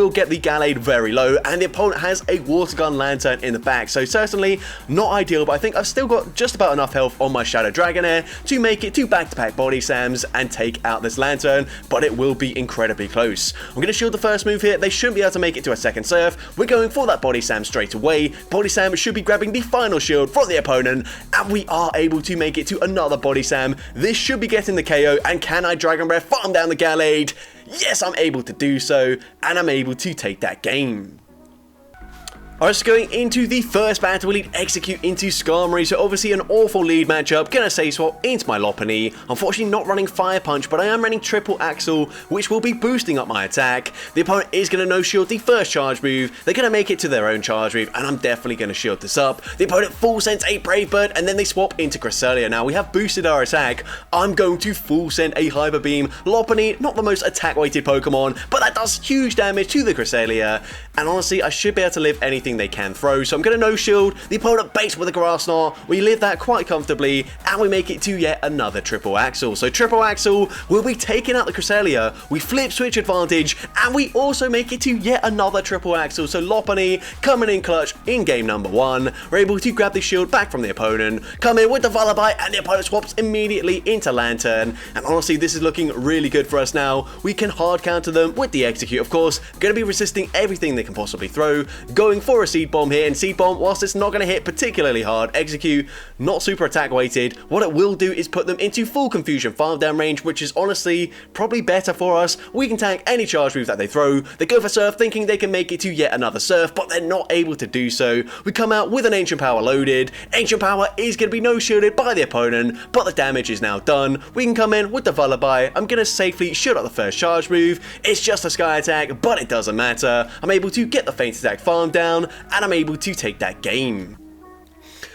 Speaker 1: get the Gallade very low, and the opponent has a Water Gun Lantern in the back. So certainly not ideal, but I think I've still got just about enough health on my Shadow Dragonair to make it to back-to-back Body Slams and take out this Lantern, but it will be incredibly close. I'm going to shield the first move here. They shouldn't be able to make it to a second Surf. We're going for that Body Slam straight away. Body Slam should be grabbing the final shield from the opponent, and we are able to make it to another Body Slam. This should be getting the KO, and can I Dragon Breath farm down the Gallade? Yes, I'm able to do so, and I'm able to take that game. Alright, so going into the first battle, we lead Execute into Skarmory, so obviously an awful lead matchup. Gonna say swap into my Lopunny. Unfortunately not running Fire Punch, but I am running Triple Axle, which will be boosting up my attack. The opponent is gonna no-shield the first charge move. They're gonna make it to their own charge move, and I'm definitely gonna shield this up. The opponent full sends a Brave Bird, and then they swap into Cresselia. Now we have boosted our attack. I'm going to full send a Hyper Beam. Lopunny, not the most attack-weighted Pokemon, but that does huge damage to the Cresselia, and honestly I should be able to live anything everything they can throw. So I'm going to no shield the opponent base with a grass knot. We live that quite comfortably, and we make it to yet another triple axle. So triple axle will be taking out the Cresselia. We flip switch advantage, and we also make it to yet another triple axle. So Lopunny coming in clutch in game number 1. We're able to grab the shield back from the opponent, come in with the Vullaby, and the opponent swaps immediately into Lantern. And honestly, this is looking really good for us now. We can hard counter them with the Execute, of course. Going to be resisting everything they can possibly throw. Going for a Seed Bomb here, and Seed Bomb, whilst it's not going to hit particularly hard, Execute, not super attack weighted, what it will do is put them into full Confusion farm down range, which is honestly probably better for us. We can tank any charge move that they throw. They go for Surf thinking they can make it to yet another Surf, but they're not able to do so. We come out with an Ancient Power loaded. Ancient Power is going to be no shielded by the opponent, but the damage is now done. We can come in with the Vullaby. I'm going to safely shield out the first charge move. It's just a Sky Attack, but it doesn't matter. I'm able to get the Feint Attack farm down, and I'm able to take that game.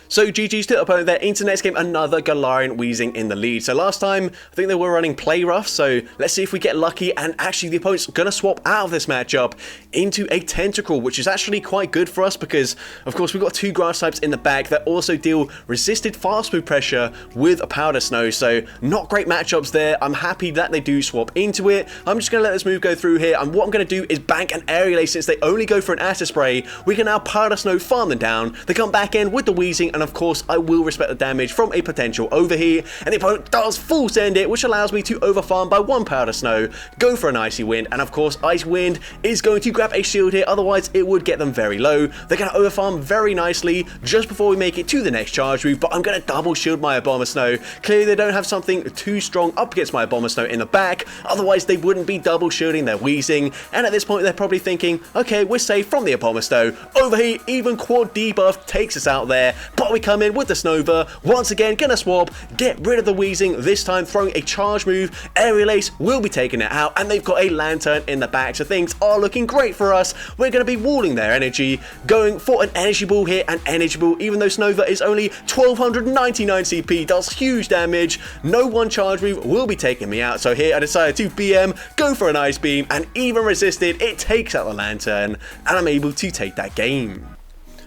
Speaker 1: So GG's to the opponent there. Into next game, another Galarian Weezing in the lead. So last time, I think they were running Play Rough, so let's see if we get lucky, and actually the opponent's going to swap out of this matchup into a Tentacruel, which is actually quite good for us because, of course, we've got 2 grass types in the back that also deal resisted fast move pressure with a Powder Snow, so not great matchups there. I'm happy that they do swap into it. I'm just going to let this move go through here, and what I'm going to do is bank an Aerial Ace. Since they only go for an Acid Spray, we can now Powder Snow farm them down. They come back in with the Weezing, and of course I will respect the damage from a potential Overheat, and the opponent does full send it, which allows me to overfarm by 1 Powder Snow, go for an Icy Wind, and of course Ice Wind is going to grab a shield here, otherwise it would get them very low. They're going to overfarm very nicely just before we make it to the next charge move, but I'm going to double shield my Abomasnow. Clearly they don't have something too strong up against my Abomasnow in the back, otherwise they wouldn't be double shielding their Weezing, and at this point they're probably thinking, okay, we're safe from the Abomasnow. Overheat, even quad debuff takes us out there, but we come in with the Snova. Once again, gonna swap, get rid of the Weezing, this time throwing a charge move. Aerial Ace will be taking it out, and they've got a Lantern in the back, so things are looking great for us. We're going to be walling their energy, going for an Energy Ball here, and Energy Ball, even though Snova is only 1299 CP, does huge damage. No one charge move will be taking me out, so here I decided to BM, go for an Ice Beam, and even resisted, it takes out the Lantern, and I'm able to take that game.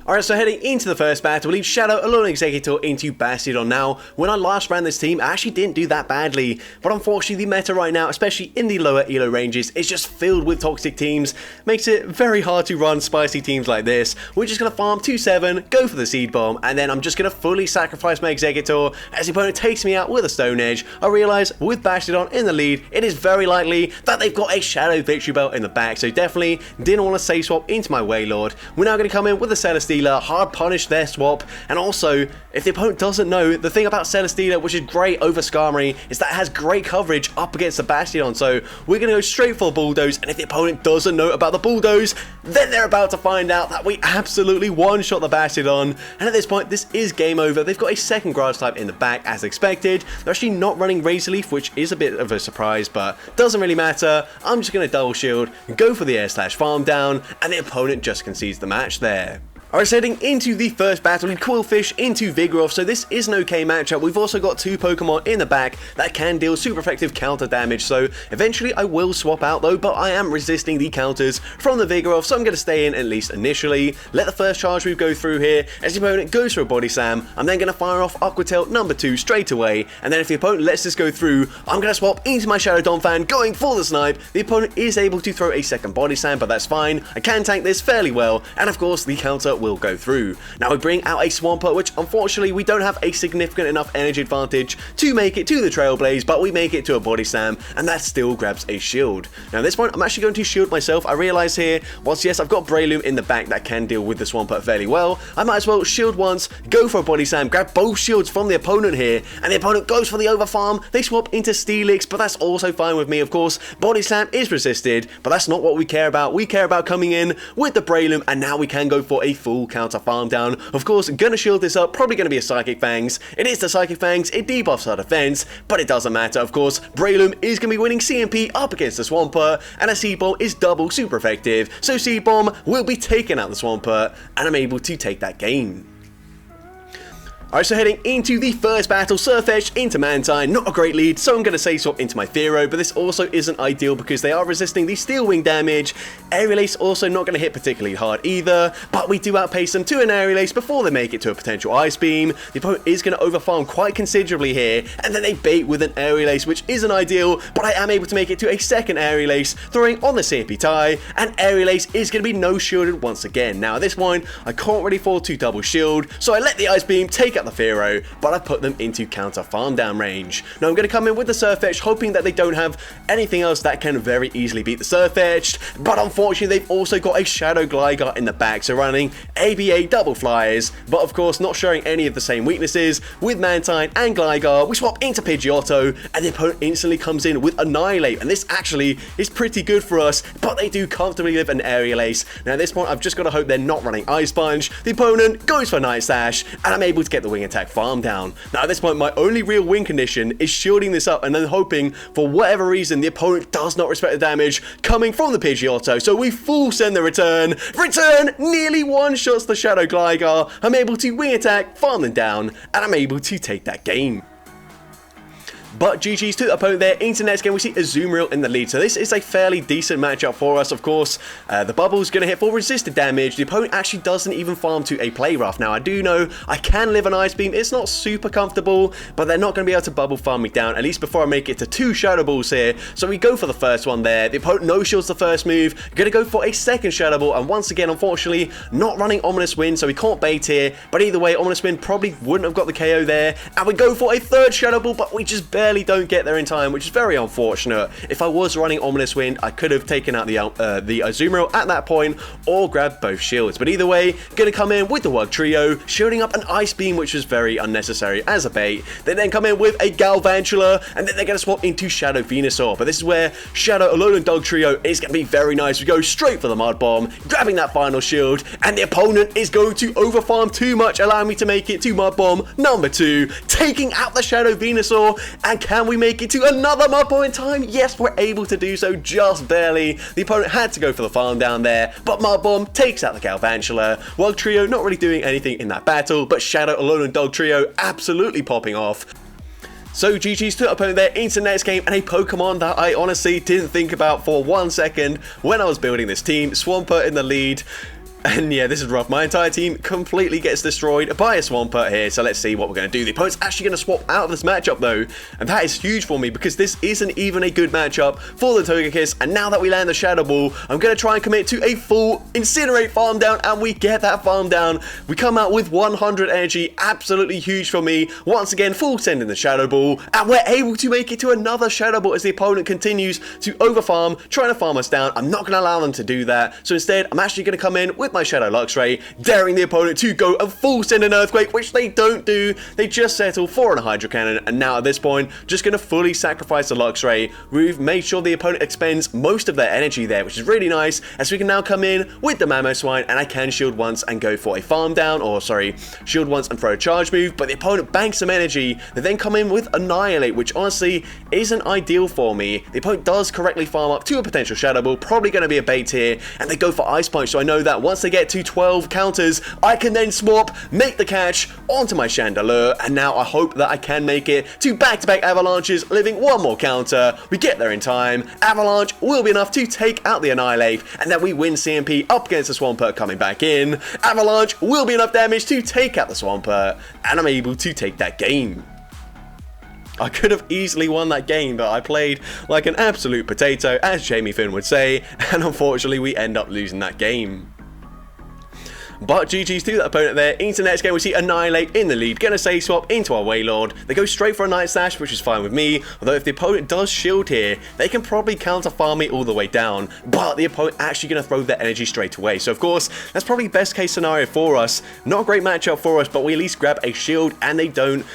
Speaker 1: Alright, so heading into the first battle, we leave Shadow Alone Executor into Bastiodon. Now, when I last ran this team, I actually didn't do that badly, but unfortunately the meta right now, especially in the lower elo ranges, is just filled with toxic teams. Makes it very hard to run spicy teams like this. We're just going to farm 2-7, go for the Seed Bomb, and then I'm just going to fully sacrifice my Executor. As the opponent takes me out with a Stone Edge, I realise with Bastiodon in the lead, it is very likely that they've got a Shadow Victory Belt in the back, so definitely didn't want to safe swap into my Wailord. We're now going to come in with a Celesteela, hard punish their swap, and also, if the opponent doesn't know, the thing about Celesteela, which is great over Skarmory, is that it has great coverage up against the Bastiodon, so we're going to go straight for Bulldoze, and if the opponent doesn't know about the Bulldoze, then they're about to find out that we absolutely one-shot the Bastiodon, and at this point, this is game over. They've got a second Grass type in the back, as expected. They're actually not running Razor Leaf, which is a bit of a surprise, but doesn't really matter. I'm just going to double shield, go for the air slash farm down, and the opponent just concedes the match there. Alright, so heading into the first battle, in Quillfish into Vigoroth, so this is an okay matchup. We've also got 2 Pokemon in the back that can deal super effective counter damage, so eventually I will swap out though, but I am resisting the counters from the Vigoroth, so I'm going to stay in at least initially. Let the first charge move go through here. As the opponent goes for a Body Slam, I'm then going to fire off Aqua Tail number 2 straight away, and then if the opponent lets this go through, I'm going to swap into my Shadow Donphan, going for the Snipe. The opponent is able to throw a second Body Slam, but that's fine. I can tank this fairly well, and of course the counter will go through. Now we bring out a Swampert, which unfortunately we don't have a significant enough energy advantage to make it to the Trailblaze, but we make it to a Body Slam, and that still grabs a shield. Now at this point, I'm actually going to shield myself. I realise here, whilst yes, I've got Breloom in the back that can deal with the Swampert fairly well, I might as well shield once, go for a Body Slam, grab both shields from the opponent here, and the opponent goes for the Overfarm. They swap into Steelix, but that's also fine with me, of course. Body Slam is resisted, but that's not what we care about. We care about coming in with the Breloom, and now we can go for a full counter farm down. Of course, gonna shield this up, probably gonna be a Psychic Fangs. It is the Psychic Fangs, it debuffs our defense, but it doesn't matter, of course. Breloom is gonna be winning CMP up against the Swampert, and a Seed Bomb is double super effective, so Seed Bomb will be taking out the Swampert, and I'm able to take that game. Alright, so heading into the first battle, Surf Edge into Mantine, not a great lead, so I'm going to say swap into my Fearow, but this also isn't ideal because they are resisting the Steel Wing damage. Aerial Ace also not going to hit particularly hard either, but we do outpace them to an Aerial Ace before they make it to a potential Ice Beam. The opponent is going to overfarm quite considerably here, and then they bait with an Aerial Ace, which isn't ideal, but I am able to make it to a second Aerial Ace, throwing on the CMP tie, and Aerial Ace is going to be no shielded once again. Now at this point, I can't really afford to double shield, so I let the Ice Beam take out the Fearow, but I put them into counter farm down range. Now I'm going to come in with the Surf Edge, hoping that they don't have anything else that can very easily beat the Surf Edge, but unfortunately they've also got a Shadow Gligar in the back, so running ABA double flyers, but of course not showing any of the same weaknesses. With Mantine and Gligar, we swap into Pidgeotto, and the opponent instantly comes in with Annihilate, and this actually is pretty good for us, but they do comfortably live an Aerial Ace. Now at this point I've just got to hope they're not running Ice Punch. The opponent goes for Night Slash, and I'm able to get the Wing Attack farm down. Now at this point my only real win condition is shielding this up and then hoping for whatever reason the opponent does not respect the damage coming from the Pidgeotto, so we full send the return nearly one-shots the Shadow Gligar. I'm able to Wing Attack, farm them down, and I'm able to take that game. But GG's to the opponent there. Into next game, we see Azumarill in the lead. So this is a fairly decent matchup for us, of course. The bubble's going to hit full resisted damage. The opponent actually doesn't even farm to a Play Rough. Now, I do know I can live an Ice Beam. It's not super comfortable, but they're not going to be able to bubble farm me down, at least before I make it to 2 Shadow Balls here. So we go for the first one there. The opponent no-shields the first move. Going to go for a second Shadow Ball, and once again, unfortunately, not running Ominous Wind, so we can't bait here. But either way, Ominous Wind probably wouldn't have got the KO there. And we go for a third Shadow Ball, but we just barely don't get there in time, which is very unfortunate. If I was running Ominous Wind, I could have taken out the Azumarill at that point or grabbed both shields. But either way, going to come in with the Wugtrio, shielding up an Ice Beam, which was very unnecessary as a bait. They then come in with a Galvantula, and then they're going to swap into Shadow Venusaur. But this is where Shadow Alolan Dugtrio is going to be very nice. We go straight for the Mud Bomb, grabbing that final shield, and the opponent is going to overfarm too much, allowing me to make it to Mud Bomb number 2, taking out the Shadow Venusaur. And can we make it to another Mud Bomb in time? Yes, we're able to do so, just barely. The opponent had to go for the farm down there, but Mud Bomb takes out the Galvantula. Wugtrio not really doing anything in that battle, but Shadow Alolan Dugtrio absolutely popping off. So GG's to the opponent there into the next game, and a Pokemon that I honestly didn't think about for 1 second when I was building this team. Swampert in the lead. And yeah, this is rough. My entire team completely gets destroyed by a Swampert here, so let's see what we're going to do. The opponent's actually going to swap out of this matchup though, and that is huge for me because this isn't even a good matchup for the Togekiss, and now that we land the Shadow Ball, I'm going to try and commit to a full Incinerate farm down, and we get that farm down. We come out with 100 energy, absolutely huge for me. Once again, full sending the Shadow Ball, and we're able to make it to another Shadow Ball as the opponent continues to overfarm, trying to farm us down. I'm not going to allow them to do that, so instead, I'm actually going to come in with my Shadow Luxray, daring the opponent to go and full send an Earthquake, which they don't do. They just settle for a Hydro Cannon, and now at this point, just going to fully sacrifice the Luxray. We've made sure the opponent expends most of their energy there, which is really nice, as we can now come in with the Mamoswine, and I can shield once and go for a farm down, or sorry, shield once and throw a charge move, but the opponent banks some energy. They then come in with Annihilate, which honestly isn't ideal for me. The opponent does correctly farm up to a potential Shadow Ball, probably going to be a bait here, and they go for Ice Punch, so I know that once they get to 12 counters, I can then swap, make the catch onto my Chandelure, and now I hope that I can make it to back-to-back Avalanches, living one more counter. We get there in time. Avalanche will be enough to take out the Annihilate, and then we win CMP up against the Swampert coming back in. Avalanche will be enough damage to take out the Swampert, and I'm able to take that game. I could have easily won that game, but I played like an absolute potato, as Jamie Finn would say, and unfortunately we end up losing that game. But GG's to that opponent there. Into the next game, we see Annihilate in the lead. Gonna say swap into our Wailord. They go straight for a Night Slash, which is fine with me. Although if the opponent does shield here, they can probably counter farm me all the way down. But the opponent actually gonna throw their energy straight away. So of course, that's probably best case scenario for us. Not a great matchup for us, but we at least grab a shield and they don't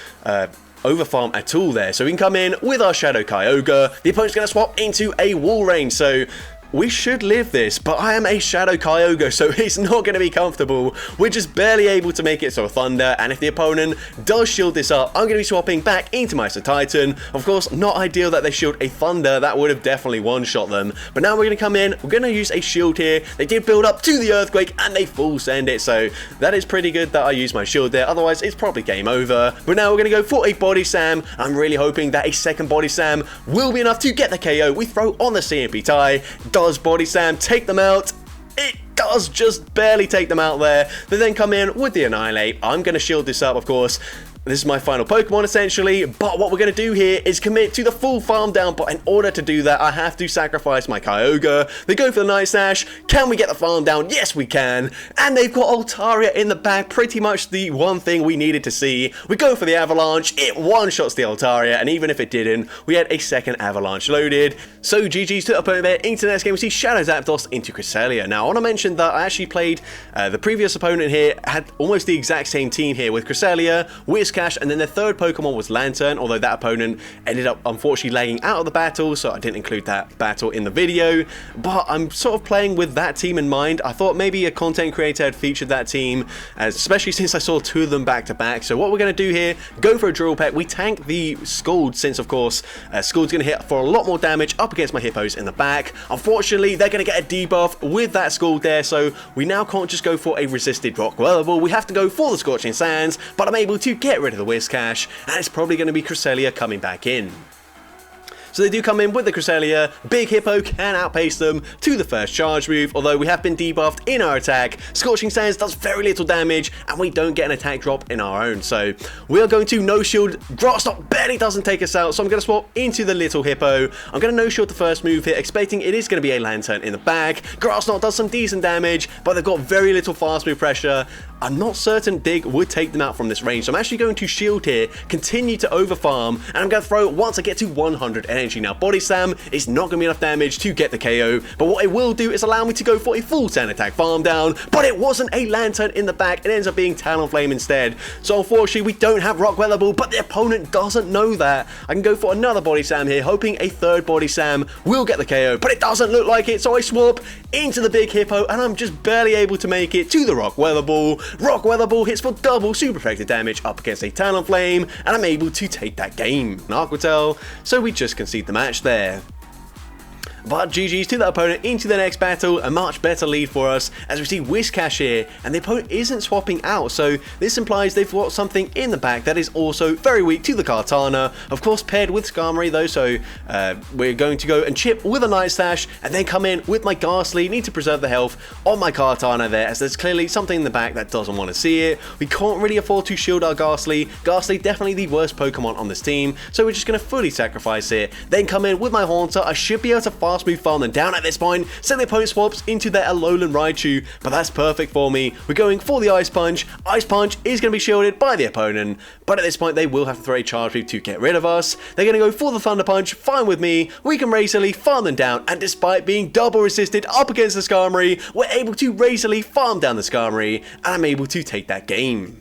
Speaker 1: overfarm at all there. So we can come in with our Shadow Kyogre. The opponent's gonna swap into a Walrein. So we should live this, but I am a Shadow Kyogre, so it's not going to be comfortable. We're just barely able to make it so Thunder, and if the opponent does shield this up, I'm going to be swapping back into Meister Titan. Of course, not ideal that they shield a Thunder, that would have definitely one-shot them. But now we're going to come in, we're going to use a shield here. They did build up to the Earthquake, and they full send it, so that is pretty good that I used my shield there, otherwise it's probably game over. But now we're going to go for a Body Slam. I'm really hoping that a second Body Slam will be enough to get the KO. We throw on the CMP tie. Does Body Slam take them out? It does just barely take them out there. They then come in with the Annihilate. I'm going to shield this up, of course. This is my final Pokemon, essentially, but what we're going to do here is commit to the full farm down, but in order to do that, I have to sacrifice my Kyogre. They go for the Night Slash. Can we get the farm down? Yes, we can. And they've got Altaria in the back, pretty much the one thing we needed to see. We go for the Avalanche. It one-shots the Altaria, and even if it didn't, we had a second Avalanche loaded. So GG's to the opponent there. Into the next game, we see Shadow Zapdos into Cresselia. Now, I want to mention that I actually played the previous opponent here, had almost the exact same team here with Cresselia, Whiscash, and then the third Pokemon was Lantern, although that opponent ended up unfortunately lagging out of the battle, so I didn't include that battle in the video. But I'm sort of playing with that team in mind. I thought maybe a content creator had featured that team, especially since I saw two of them back to back. So what we're going to do here, go for a Drill Peck. We tank the Scald, since of course Scald's going to hit for a lot more damage up against my Hippos in the back. Unfortunately, they're going to get a debuff with that Scald there, so we now can't just go for a resisted Rock Whirlpool. We have to go for the Scorching Sands, but I'm able to get rid of the Whiscash, and it's probably going to be Cresselia coming back in. So they do come in with the Cresselia. Big Hippo can outpace them to the first charge move, although we have been debuffed in our attack. Scorching Sands does very little damage, and we don't get an attack drop in our own. So we are going to no shield. Grass Knot barely doesn't take us out, so I'm going to swap into the little Hippo. I'm going to no shield the first move here, expecting it is going to be a Lantern in the back. Grass Knot does some decent damage, but they've got very little fast move pressure. I'm not certain Dig would take them out from this range, so I'm actually going to shield here, continue to overfarm, and I'm going to throw once I get to 100 energy. Now, Body Slam is not going to be enough damage to get the KO, but what it will do is allow me to go for a full 10 attack farm down, but it wasn't a Lantern in the back, it ends up being Talonflame instead. So unfortunately, we don't have Rock Weatherable, but the opponent doesn't know that. I can go for another Body Slam here, hoping a third Body Slam will get the KO, but it doesn't look like it, so I swap into the Big Hippo, and I'm just barely able to make it to the Rock Weatherball. Rock Weatherball hits for double super effective damage up against a Talonflame, and I'm able to take that game. Narquatel, so we just concede the match there. But GG's to the opponent into the next battle, a much better lead for us as we see Whiscash here, and the opponent isn't swapping out, so this implies they've got something in the back that is also very weak to the Kartana, of course paired with Skarmory though, so we're going to go and chip with a Night Slash, and then come in with my Ghastly, need to preserve the health on my Kartana there, as there's clearly something in the back that doesn't want to see it. We can't really afford to shield our Ghastly. Ghastly definitely the worst Pokemon on this team, so we're just going to fully sacrifice it, then come in with my Haunter. I should be able to fast move farm them down at this point, so the opponent swaps into their Alolan Raichu, but that's perfect for me. We're going for the Ice Punch. Ice Punch is going to be shielded by the opponent, but at this point they will have to throw a charge move to get rid of us. They're going to go for the Thunder Punch, fine with me. We can razorly farm them down, and despite being double resisted up against the Skarmory, we're able to razorly farm down the Skarmory, and I'm able to take that game.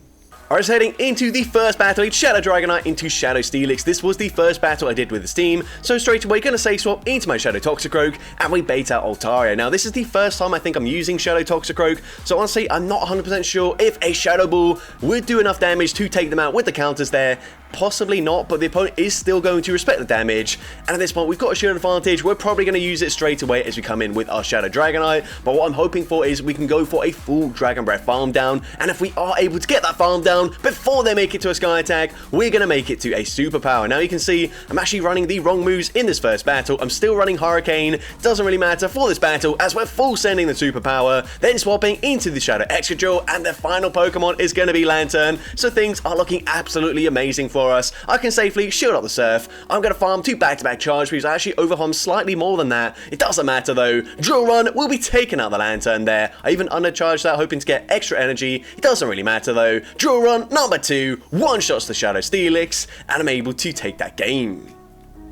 Speaker 1: Alright, so heading into the first battle, it's Shadow Dragonite into Shadow Steelix. This was the first battle I did with this team, so straight away gonna say swap into my Shadow Toxicroak, and we bait out Altaria. Now this is the first time I think I'm using Shadow Toxicroak, so honestly I'm not 100% sure if a Shadow Ball would do enough damage to take them out with the counters there. Possibly not, but the opponent is still going to respect the damage, and at this point we've got a shield advantage. We're probably going to use it straight away as we come in with our Shadow Dragonite, but what I'm hoping for is we can go for a full Dragon Breath farm down, and if we are able to get that farm down before they make it to a Sky Attack, we're going to make it to a Superpower. Now you can see I'm actually running the wrong moves in this first battle. I'm still running Hurricane, doesn't really matter for this battle as we're full sending the Superpower, then swapping into the Shadow Excadrill, and the final Pokemon is going to be Lantern, so things are looking absolutely amazing for us. I can safely shield up the Surf. I'm going to farm 2 back-to-back charge moves. I actually overfarm slightly more than that. It doesn't matter though. Drill Run will be taking out the Lantern there. I even undercharged that, hoping to get extra energy. It doesn't really matter though. Drill Run number 2, one-shots the Shadow Steelix, and I'm able to take that game.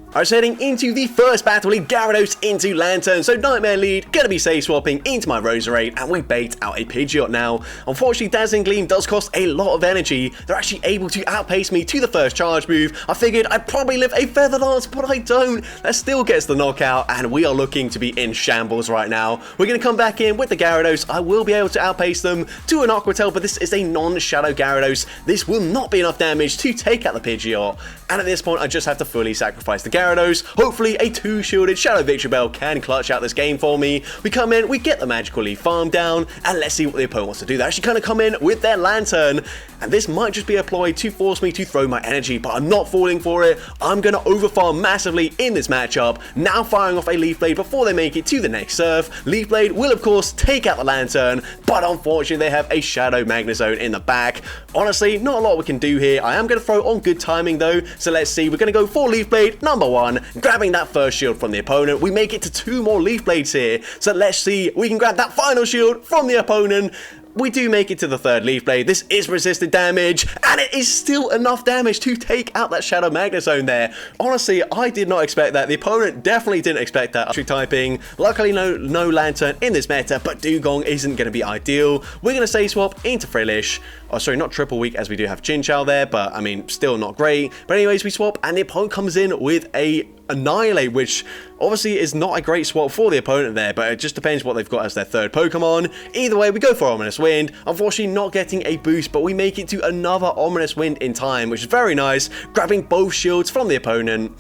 Speaker 1: Alright, so heading into the first battle, lead Gyarados into Lantern, so Nightmare lead, gonna be safe swapping into my Roserade, and we bait out a Pidgeot now. Unfortunately, Dazzling Gleam does cost a lot of energy. They're actually able to outpace me to the first charge move. I figured I'd probably live a Feather Dance, but I don't. That still gets the knockout, and we are looking to be in shambles right now. We're gonna come back in with the Gyarados. I will be able to outpace them to an Aqua Tail, but this is a non-Shadow Gyarados. This will not be enough damage to take out the Pidgeot, and at this point, I just have to fully sacrifice the Gyarados. Hopefully a 2-shielded Shadow Victory Bell can clutch out this game for me. We come in, we get the Magical Leaf Farm down, and let's see what the opponent wants to do. They actually kind of come in with their Lantern, and this might just be a ploy to force me to throw my energy, but I'm not falling for it. I'm going to overfarm massively in this matchup, now firing off a Leaf Blade before they make it to the next surf. Leaf Blade will of course take out the Lantern, but unfortunately they have a Shadow Magnezone in the back. Honestly, not a lot we can do here. I am going to throw on good timing though, so let's see. We're going to go for Leaf Blade number 1, grabbing that first shield from the opponent. We make it to 2 more Leaf Blades here, so let's see. We can grab that final shield from the opponent. We do make it to the 3rd Leaf Blade. This is resisted damage, and it is still enough damage to take out that Shadow Magnezone there. Honestly, I did not expect that. The opponent definitely didn't expect that. Typing. Luckily, no Lantern in this meta, but Dugong isn't going to be ideal. We're going to say swap into Frillish. Oh, sorry, not triple weak, as we do have Chinchou there, but I mean, still not great. But anyways, we swap, and the opponent comes in with a Annihilate, which obviously is not a great swap for the opponent there, but it just depends what they've got as their 3rd Pokemon. Either way, we go for Ominous Wind. Unfortunately, not getting a boost, but we make it to another Ominous Wind in time, which is very nice, grabbing both shields from the opponent.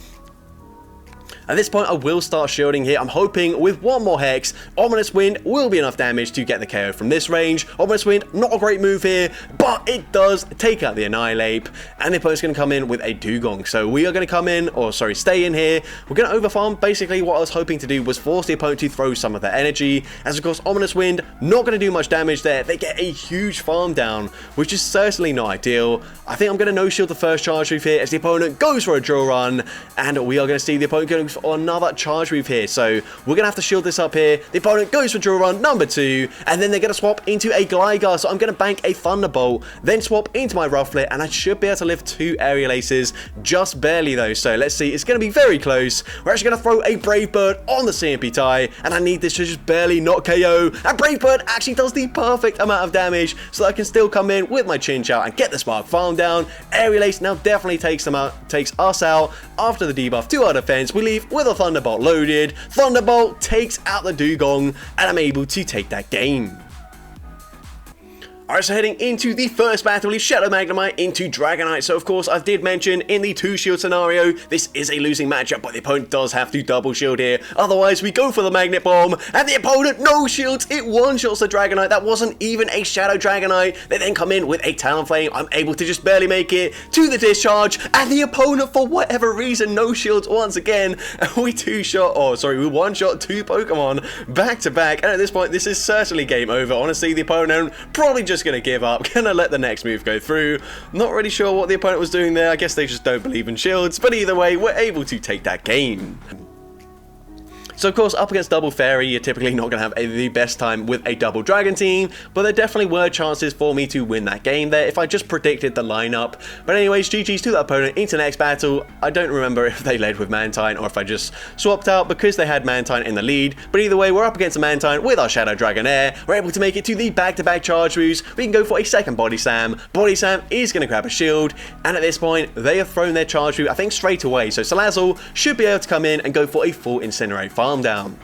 Speaker 1: At this point, I will start shielding here. I'm hoping with one more Hex, Ominous Wind will be enough damage to get the KO from this range. Ominous Wind, not a great move here, but it does take out the Annihilate, and the opponent's going to come in with a Dugong. So we are going to come in, or sorry, stay in here. We're going to overfarm. Basically, what I was hoping to do was force the opponent to throw some of their energy, as of course, Ominous Wind, not going to do much damage there. They get a huge farm down, which is certainly not ideal. I think I'm going to no-shield the first charge move here, as the opponent goes for a Drill Run, and we are going to see the opponent going for another charge move here. So we're going to have to shield this up here. The opponent goes for Drill Run number 2, and then they're going to swap into a Gligar. So I'm going to bank a Thunderbolt, then swap into my Rufflet, and I should be able to live 2 Aerial Aces, just barely though. So let's see, it's going to be very close. We're actually going to throw a Brave Bird on the CMP tie, and I need this to just barely not KO. And Brave Bird actually does the perfect amount of damage, so I can still come in with my Chinchou and get the Spark Farm down. Aerial Ace now definitely takes us out after the debuff to our defense. We leave with a Thunderbolt loaded. Thunderbolt takes out the Dugong, and I'm able to take that game. Alright, so heading into the first battle, we Shadow Magnemite into Dragonite. So of course, I did mention in the 2-shield scenario, this is a losing matchup, but the opponent does have to double shield here. Otherwise, we go for the Magnet Bomb, and the opponent no shields. It one-shots the Dragonite. That wasn't even a Shadow Dragonite. They then come in with a Talonflame. I'm able to just barely make it to the discharge, and the opponent, for whatever reason, no shields once again. And we one-shot 2 Pokemon back to back, and at this point, this is certainly game over. Honestly, the opponent probably just going to give up, gonna let the next move go through. Not really sure what the opponent was doing there. I guess they just don't believe in shields, but either way, we're able to take that game. So of course, up against Double Fairy, you're typically not going to have the best time with a Double Dragon team, but there definitely were chances for me to win that game there if I just predicted the lineup. But anyways, GG's to that opponent into next battle. I don't remember if they led with Mantine or if I just swapped out because they had Mantine in the lead, but either way, we're up against a Mantine with our Shadow Dragonair. We're able to make it to the back-to-back charge moves. We can go for a second Body Slam. Body Slam is going to grab a shield, and at this point, they have thrown their charge move, I think, straight away. So Salazzle should be able to come in and go for a full Incinerate farm down.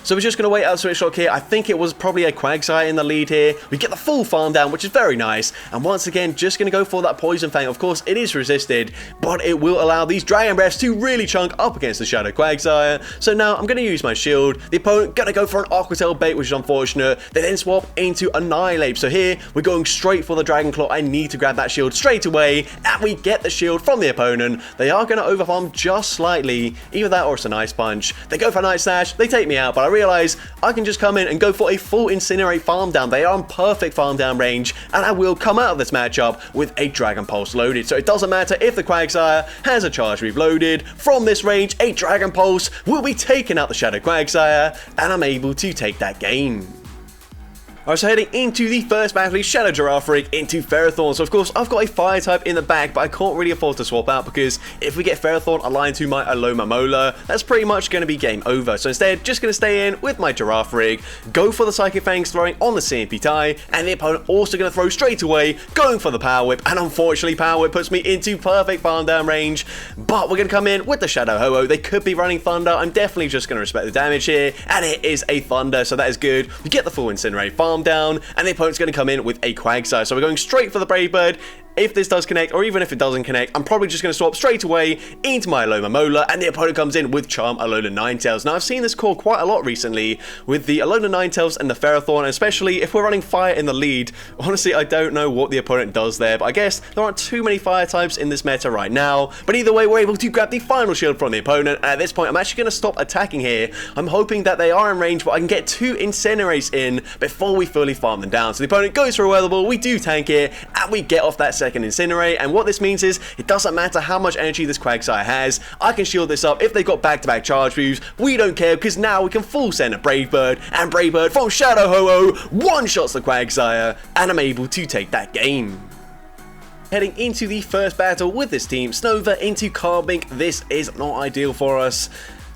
Speaker 1: So we're just going to wait out Switch Lock here. I think it was probably a Quagsire in the lead here. We get the full farm down, which is very nice. And once again, just going to go for that Poison Fang. Of course, it is resisted, but it will allow these Dragon Breaths to really chunk up against the Shadow Quagsire. So now I'm going to use my shield. The opponent going to go for an Aqua Tail bait, which is unfortunate. They then swap into Annihilate. So here, we're going straight for the Dragon Claw. I need to grab that shield straight away, and we get the shield from the opponent. They are going to overfarm just slightly. Either that or it's an Ice Punch. They go for a Night Slash. They take me out, but I realize I can just come in and go for a full Incinerate farm down. They are on perfect farm down range, and I will come out of this matchup with a Dragon Pulse loaded. So it doesn't matter if the Quagsire has a charge move loaded. From this range, a Dragon Pulse will be taking out the Shadow Quagsire, and I'm able to take that game. Alright, so heading into the first battle, Shadow Girafarig into Ferrothorn. So of course, I've got a fire type in the back, but I can't really afford to swap out because if we get Ferrothorn aligned to my Alomomola, that's pretty much going to be game over. So instead, just going to stay in with my Girafarig, go for the Psychic Fangs throwing on the CMP tie, and the opponent also going to throw straight away, going for the Power Whip, and unfortunately Power Whip puts me into perfect farm down range, but we're going to come in with the Shadow Ho-Oh. They could be running Thunder. I'm definitely just going to respect the damage here, and it is a Thunder, so that is good. We get the full Incinerate farm down, and the opponent's going to come in with a Quagsire. So we're going straight for the Brave Bird. If this does connect, or even if it doesn't connect, I'm probably just going to swap straight away into my Alomomola, and the opponent comes in with Charm Alola Ninetales. Now, I've seen this call quite a lot recently with the Alola Ninetales and the Ferrothorn, especially if we're running Fire in the lead. Honestly, I don't know what the opponent does there, but I guess there aren't too many Fire types in this meta right now. But either way, we're able to grab the final shield from the opponent, and at this point, I'm actually going to stop attacking here. I'm hoping that they are in range, but I can get 2 Incinerates in before we fully farm them down. So the opponent goes for a Weather Ball, we do tank it, and we get off that second Incinerate, and what this means is it doesn't matter how much energy this Quagsire has, I can shield this up. If they've got back-to-back charge moves, we don't care because now we can full send a Brave Bird, and Brave Bird from Shadow Ho-Oh one-shots the Quagsire, and I'm able to take that game. Heading into the first battle with this team, Snova into Carbink. This is not ideal for us.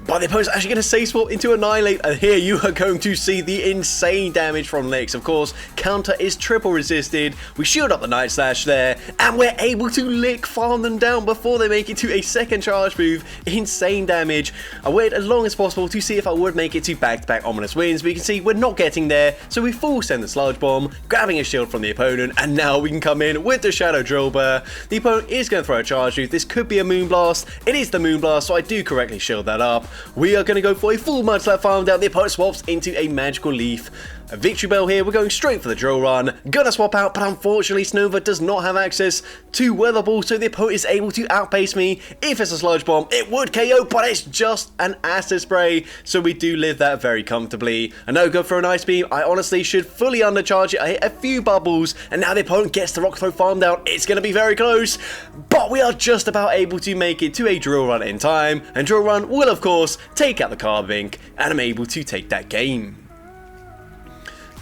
Speaker 1: But the opponent's actually going to Safe Swap into Annihilate, and here you are going to see the insane damage from Licks. Of course, counter is triple resisted, we shield up the Night Slash there, and we're able to Lick farm them down before they make it to a second charge move. Insane damage. I waited as long as possible to see if I would make it to back-to-back Ominous Winds, but you can see we're not getting there, so we full send the Sludge Bomb, grabbing a shield from the opponent, and now we can come in with the Shadow Drill Burr. The opponent is going to throw a charge move. This could be a Moonblast. It is the Moonblast, so I do correctly shield that up. We are going to go for a full Mudslap farm down. The opponent swaps into a Magical Leaf. A Victory Bell here, we're going straight for the Drill Run. Gonna swap out, but unfortunately Snova does not have access to Weather Ball, so the opponent is able to outpace me. If it's a Sludge Bomb, it would KO, but it's just an Acid Spray, so we do live that very comfortably. I know, go for an Ice Beam. I honestly should fully undercharge it. I hit a few bubbles, and now the opponent gets the Rock Throw farm down. It's going to be very close, but we are just about able to make it to a Drill Run in time, and Drill Run will, of course, take out the Carbink, and I'm able to take that game.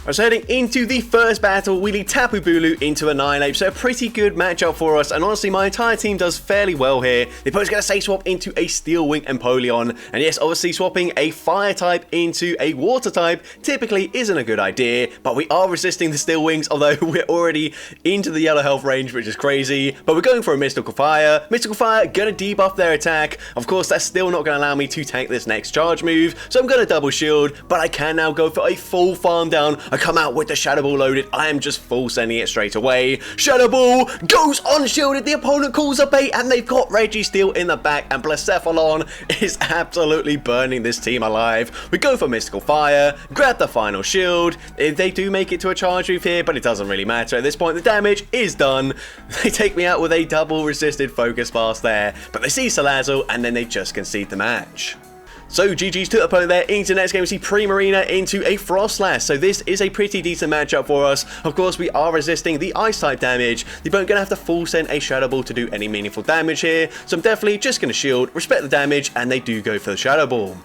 Speaker 1: So heading into the first battle, we lead Tapu Bulu into Annihilate, so a pretty good matchup for us, and honestly my entire team does fairly well here. The opponent's going to Safe Swap into a Steel Wing Empoleon, and yes, obviously swapping a Fire type into a Water type typically isn't a good idea, but we are resisting the Steel Wings, although we're already into the yellow health range, which is crazy, but we're going for a Mystical Fire. Mystical Fire going to debuff their attack. Of course, that's still not going to allow me to tank this next charge move, so I'm going to double shield, but I can now go for a full farm down. I come out with the Shadow Ball loaded. I am just full sending it straight away. Shadow Ball goes unshielded. The opponent calls a bait, and they've got Registeel in the back, and Blacephalon is absolutely burning this team alive. We go for Mystical Fire, grab the final shield. They do make it to a charge move here, but it doesn't really matter. At this point, the damage is done. They take me out with a double resisted Focus Blast there, but they see Salazzle, and then they just concede the match. So GG's to the opponent there. Into the next game, we see Primarina into a Frostlass. So this is a pretty decent matchup for us. Of course, we are resisting the Ice type damage. The opponent going to have to full send a Shadow Ball to do any meaningful damage here. So I'm definitely just going to shield, respect the damage, and they do go for the Shadow Ball.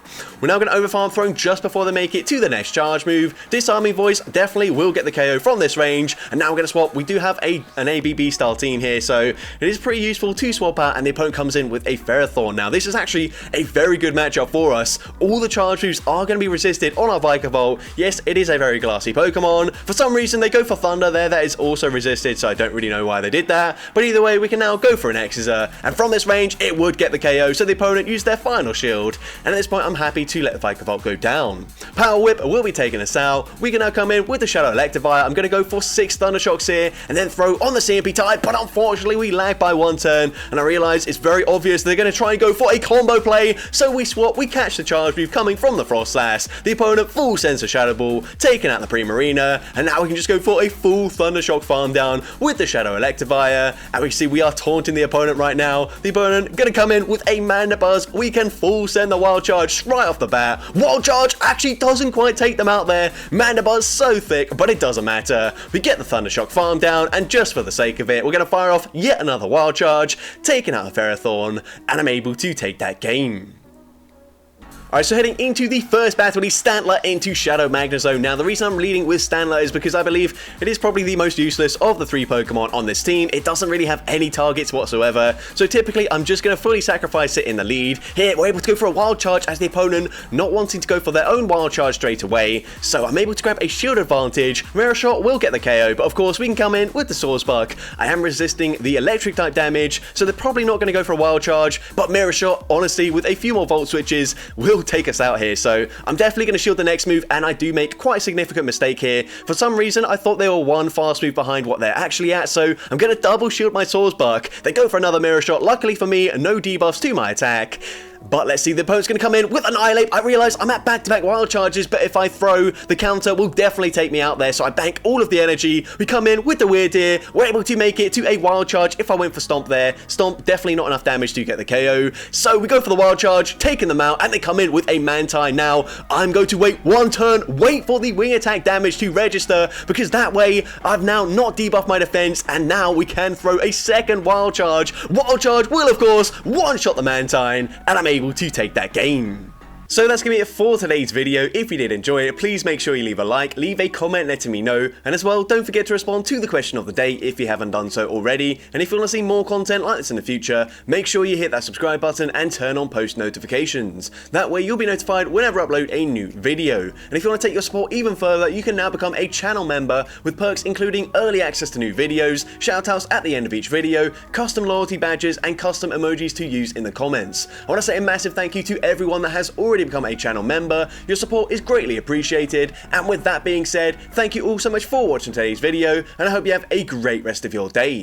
Speaker 1: We're now going to overfarm throwing just before they make it to the next charge move. Disarming Voice definitely will get the KO from this range. And now we're going to swap. We do have an ABB style team here, so it is pretty useful to swap out, and the opponent comes in with a Ferrothorn. Now this is actually a very good matchup for us. All the charge moves are going to be resisted on our Vikavolt. Yes, it is a very glassy Pokemon. For some reason, they go for Thunder there. That is also resisted, so I don't really know why they did that. But either way, we can now go for an Exeter. And from this range, it would get the KO, so the opponent used their final shield. And at this point, I'm happy to let the Vikavolt go down. Power Whip will be taking us out. We can now come in with the Shadow Electivire. I'm going to go for 6 Thunder Shocks here, and then throw on the CMP type. But unfortunately, we lag by 1 turn. And I realize it's very obvious they're going to try and go for a combo play. So we swap, we catch the charge move coming from the Frostlass. The opponent full sends a Shadow Ball, taking out the Primarina, and now we can just go for a full Thunder Shock farm down with the Shadow Electivire. And we see we are taunting the opponent right now. The opponent gonna come in with a Mandibuzz. We can full send the Wild Charge right off the bat. Wild Charge actually doesn't quite take them out there. Mandibuzz so thick, but it doesn't matter. We get the Thunder Shock farm down, and just for the sake of it, we're gonna fire off yet another Wild Charge, taking out a Ferrothorn, and I'm able to take that game. Alright, so heading into the first battle, the Stantler into Shadow Magnezone. Now, the reason I'm leading with Stantler is because I believe it is probably the most useless of the 3 Pokemon on this team. It doesn't really have any targets whatsoever, so typically I'm just going to fully sacrifice it in the lead. Here, we're able to go for a Wild Charge as the opponent not wanting to go for their own Wild Charge straight away, so I'm able to grab a shield advantage. Mirror Shot will get the KO, but of course we can come in with the Swords Spark. I am resisting the electric type damage, so they're probably not going to go for a Wild Charge, but Mirror Shot, honestly, with a few more Volt Switches, will take us out here. So I'm definitely going to shield the next move, and I do make quite a significant mistake here. For some reason, I thought they were one fast move behind what they're actually at, so I'm going to double shield my Swords Spark. They go for another Mirror Shot. Luckily for me, no debuffs to my attack. But let's see, the opponent's going to come in with Annihilate. I realise I'm at back-to-back Wild Charges, but if I throw, the counter will definitely take me out there, so I bank all of the energy. We come in with the Weird Ear. We're able to make it to a Wild Charge if I went for Stomp there. Stomp, definitely not enough damage to get the KO. So we go for the Wild Charge, taking them out, and they come in with a Mantine. Now, I'm going to wait one turn, wait for the Wing Attack damage to register, because that way, I've now not debuffed my defense, and now we can throw a second Wild Charge. Wild Charge will, of course, one-shot the Mantine, and I'm able to take that game. So that's going to be it for today's video. If you did enjoy it, please make sure you leave a like, leave a comment letting me know, and as well, don't forget to respond to the question of the day if you haven't done so already. And if you want to see more content like this in the future, make sure you hit that subscribe button and turn on post notifications. That way you'll be notified whenever I upload a new video. And if you want to take your support even further, you can now become a channel member with perks including early access to new videos, shoutouts at the end of each video, custom loyalty badges, and custom emojis to use in the comments. I want to say a massive thank you to everyone that has already become a channel member. Your support is greatly appreciated, and with that being said, thank you all so much for watching today's video, and I hope you have a great rest of your day.